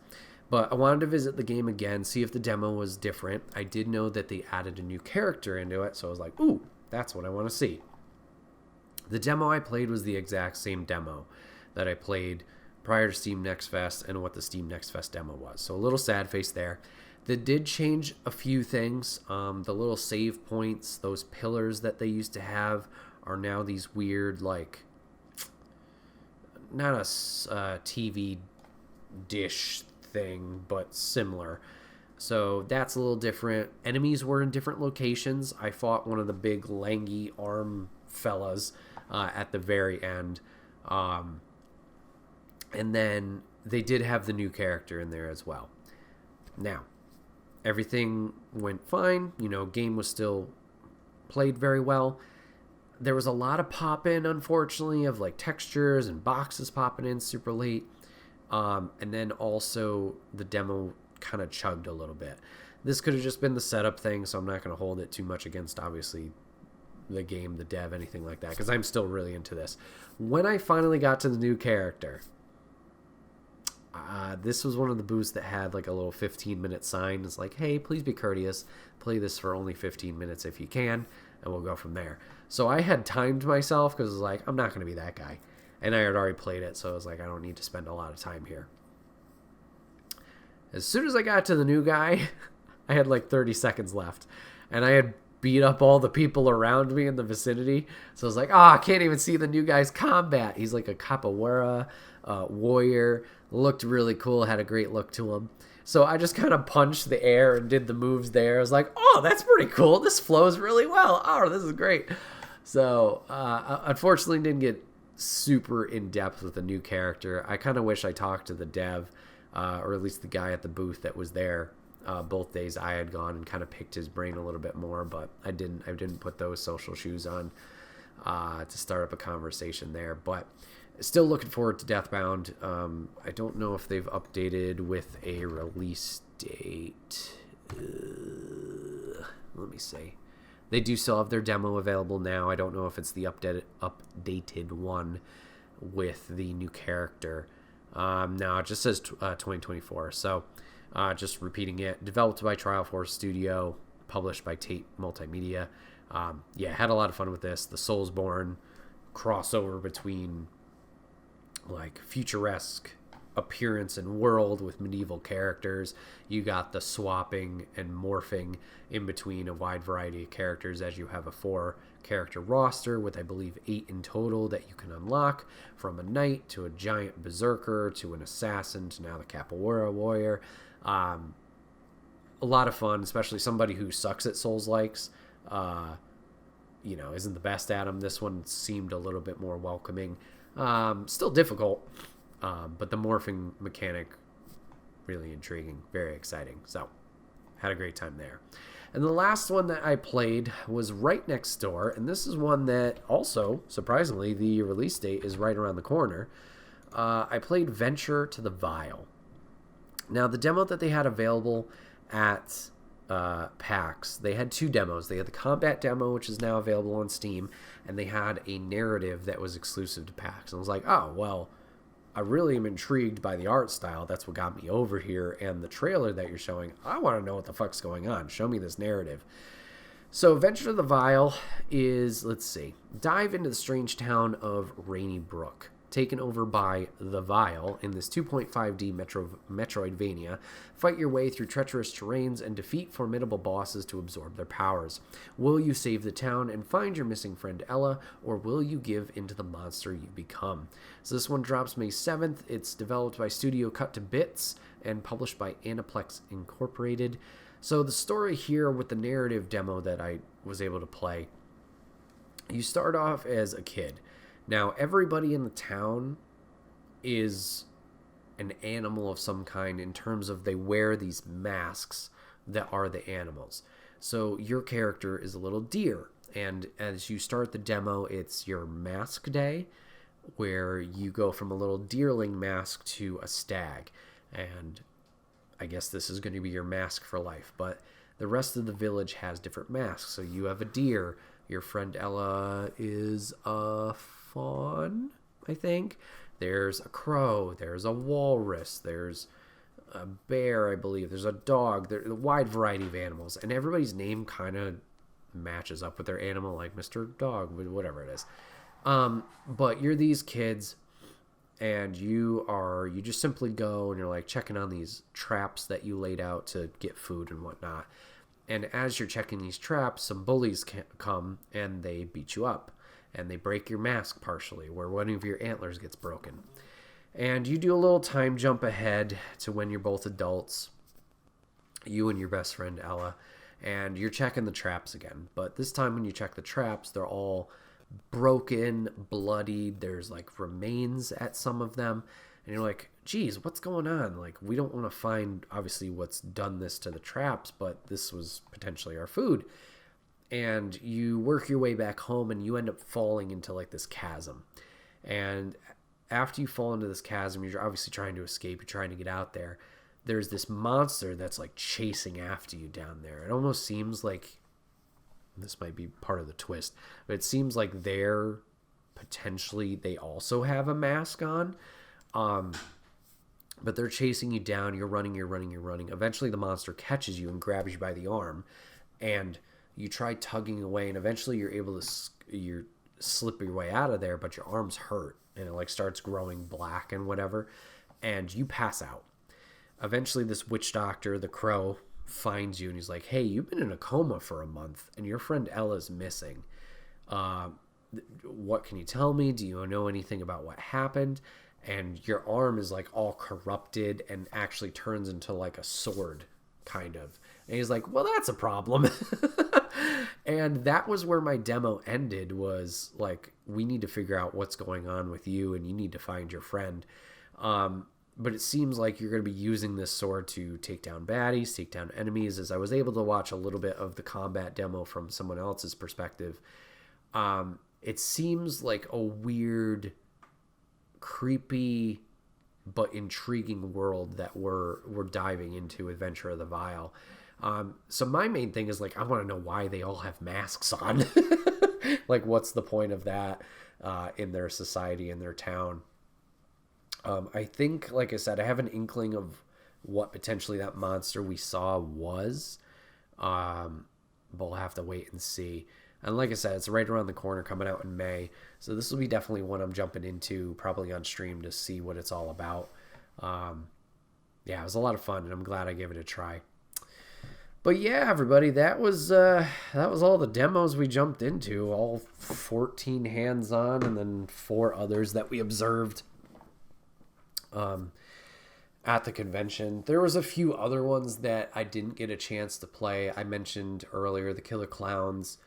But I wanted to visit the game again, see if the demo was different. I did know that they added a new character into it, so I was like, ooh, that's what I want to see. The demo I played was the exact same demo that I played prior to Steam Next Fest and what the Steam Next Fest demo was. So a little sad face there. They did change a few things. The little save points, those pillars that they used to have, are now these weird, like, not a TV dish thing, but similar. So that's a little different. Enemies were in different locations. I fought one of the big langy arm fellas at the very end. And then they did have the new character in there as well. Now, everything went fine. Game was still played very well. There was a lot of pop-in, unfortunately, of like textures and boxes popping in super late. And then also the demo kind of chugged a little bit. This could have just been the setup thing, so I'm not going to hold it too much against, obviously, the game, the dev, anything like that, because I'm still really into this. When I finally got to the new character, this was one of the booths that had like a little 15-minute sign. It's like, hey, please be courteous. Play this for only 15 minutes if you can, and we'll go from there. So I had timed myself because I was like, I'm not going to be that guy. And I had already played it, so I was like, I don't need to spend a lot of time here. As soon as I got to the new guy, I had like 30 seconds left. And I had beat up all the people around me in the vicinity. So I was like, I can't even see the new guy's combat. He's like a capoeira warrior. Looked really cool, had a great look to him. So I just kind of punched the air and did the moves there. I was like, that's pretty cool. This flows really well. This is great. So unfortunately didn't get super in-depth with the new character. I kind of wish I talked to the dev, or at least the guy at the booth that was there both days I had gone, and kind of picked his brain a little bit more, but I didn't put those social shoes on to start up a conversation there. But Still looking forward to Deathbound. I don't know if they've updated with a release date. Let me see. They do still have their demo available now. I don't know if it's the updated one with the new character. No, it just says 2024. So just repeating it. Developed by Trial Force Studio, published by Tate Multimedia. Yeah, had a lot of fun with this. The Soulsborne crossover between like futuresque appearance and world with medieval characters. You got the swapping and morphing in between a wide variety of characters, as you have a 4-character roster with, I believe, 8 in total that you can unlock, from a knight to a giant berserker to an assassin to now the capoeira warrior. A lot of fun, especially somebody who sucks at Souls-likes, isn't the best at them. This one seemed a little bit more welcoming. Still difficult, but the morphing mechanic, really intriguing, very exciting. So, had a great time there. And the last one that I played was right next door, and this is one that also, surprisingly, the release date is right around the corner. I played Venture to the Vile. Now, the demo that they had available at PAX, they had 2 demos. They had the combat demo, which is now available on Steam, and they had a narrative that was exclusive to PAX. And I was like, oh, well, I really am intrigued by the art style. That's what got me over here. And the trailer that you're showing, I want to know what the fuck's going on. Show me this narrative. So Venture to the Vile is, let's see, dive into the strange town of Rainy Brook, taken over by the Vile in this 2.5D Metroidvania. Fight your way through treacherous terrains and defeat formidable bosses to absorb their powers. Will you save the town and find your missing friend Ella, or will you give into the monster you become? So this one drops May 7th. It's developed by Studio Cut to Bits and published by Aniplex Incorporated. So the story here with the narrative demo that I was able to play, you start off as a kid. Now, everybody in the town is an animal of some kind in terms of they wear these masks that are the animals. So your character is a little deer, and as you start the demo, it's your mask day, where you go from a little deerling mask to a stag, and I guess this is going to be your mask for life, but the rest of the village has different masks. So you have a deer, your friend Ella is a fawn, I think. There's a crow, there's a walrus, there's a bear, I believe, there's a dog, there's a wide variety of animals, and everybody's name kind of matches up with their animal, like Mr. Dog, whatever it is. But you're these kids, and you just simply go and you're like checking on these traps that you laid out to get food and whatnot. And as you're checking these traps, some bullies come and they beat you up. And they break your mask partially, where one of your antlers gets broken. And you do a little time jump ahead to when you're both adults, you and your best friend Ella, and you're checking the traps again. But this time when you check the traps, they're all broken, bloodied. There's like remains at some of them. And you're like, geez, what's going on? Like, we don't want to find, obviously, what's done this to the traps, but this was potentially our food. And you work your way back home and you end up falling into like this chasm. And after you fall into this chasm, you're obviously trying to escape. You're trying to get out there. There's this monster that's like chasing after you down there. It almost seems like, this might be part of the twist, but it seems like they also have a mask on. But they're chasing you down. You're running. Eventually the monster catches you and grabs you by the arm. And you try tugging away, and eventually you're able to slip your way out of there, but your arm's hurt, and it like starts growing black and whatever, and you pass out. Eventually this witch doctor, the crow, finds you, and he's like, hey, you've been in a coma for a month, and your friend Ella's missing. What can you tell me? Do you know anything about what happened? And your arm is like all corrupted and actually turns into like a sword, kind of. And he's like, well, that's a problem. And that was where my demo ended, was like, we need to figure out what's going on with you, and you need to find your friend. But it seems like you're going to be using this sword to take down baddies, take down enemies. As I was able to watch a little bit of the combat demo from someone else's perspective, it seems like a weird creepy but intriguing world that we're diving into, Adventure of the Vile. So my main thing is like, I want to know why they all have masks on. Like, what's the point of that in their society, in their town? I think, like I said, I have an inkling of what potentially that monster we saw was. But we'll have to wait and see. And like I said, it's right around the corner, coming out in May. So this will be definitely one I'm jumping into, probably on stream, to see what it's all about. Yeah, it was a lot of fun, and I'm glad I gave it a try. But yeah, everybody, that was all the demos we jumped into. All 14 hands-on, and then 4 others that we observed at the convention. There was a few other ones that I didn't get a chance to play. I mentioned earlier the Killer Clowns,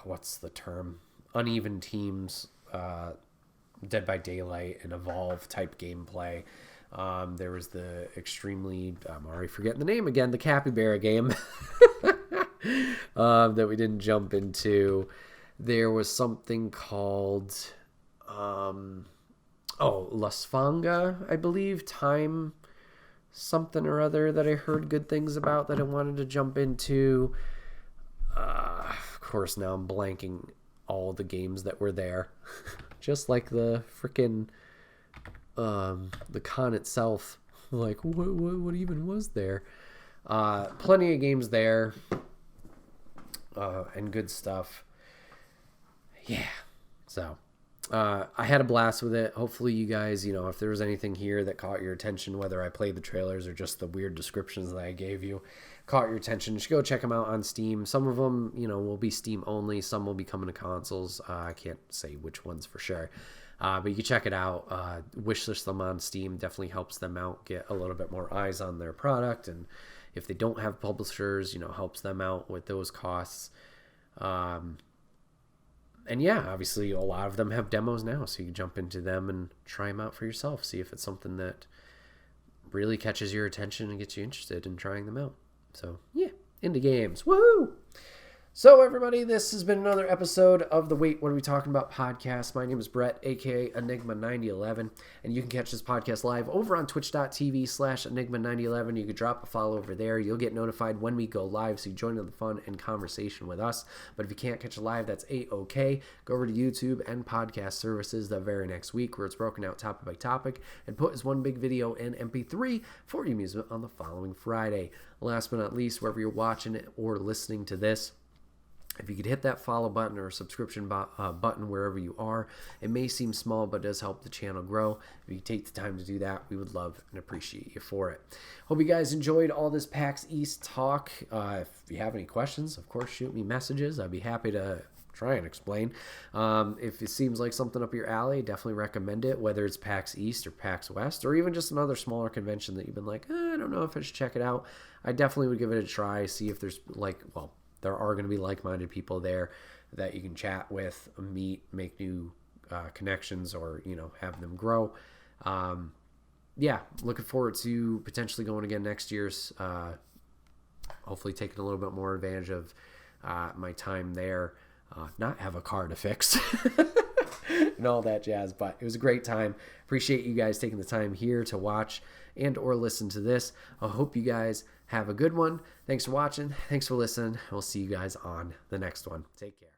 what's the term? Uneven Teams, Dead by Daylight, and Evolve type gameplay. There was the extremely, I'm already forgetting the name again, the Capybara game that we didn't jump into. There was something called Lasfanga, I believe, time something or other, that I heard good things about, that I wanted to jump into. Of course, now I'm blanking all the games that were there. Just like the freaking the con itself. Like, what even was there? Plenty of games there, and good stuff. Yeah, so I had a blast with it. Hopefully you guys, if there was anything here that caught your attention, whether I played the trailers or just the weird descriptions that I gave you, caught your attention, just go check them out on Steam. Some of them, will be Steam only. Some will be coming to consoles. I can't say which ones for sure. But you can check it out. Wishlist them on Steam. Definitely helps them out, get a little bit more eyes on their product. And if they don't have publishers, helps them out with those costs. And yeah, obviously a lot of them have demos now, so you can jump into them and try them out for yourself. See if it's something that really catches your attention and gets you interested in trying them out. So yeah, indie games. Woohoo! So everybody, this has been another episode of the Wait, What Are We Talking About podcast. My name is Bret, aka Enigma9011, and you can catch this podcast live over on twitch.tv/Enigma9011. You can drop a follow over there. You'll get notified when we go live, so you join in the fun and conversation with us. But if you can't catch it live, that's A-OK. Go over to YouTube and podcast services the very next week, where it's broken out topic by topic and put as one big video in MP3 for your amusement on the following Friday. Last but not least, wherever you're watching it or listening to this, if you could hit that follow button or subscription button wherever you are, it may seem small, but it does help the channel grow. If you take the time to do that, we would love and appreciate you for it. Hope you guys enjoyed all this PAX East talk. If you have any questions, of course, shoot me messages. I'd be happy to try and explain. If it seems like something up your alley, definitely recommend it, whether it's PAX East or PAX West, or even just another smaller convention that you've been like, I don't know if I should check it out. I definitely would give it a try, see if there's there are going to be like-minded people there that you can chat with, meet, make new connections, or, have them grow. Yeah, looking forward to potentially going again next year's, hopefully taking a little bit more advantage of my time there, not have a car to fix and all that jazz, but it was a great time. Appreciate you guys taking the time here to watch and or listen to this. I hope you guys have a good one. Thanks for watching. Thanks for listening. We'll see you guys on the next one. Take care.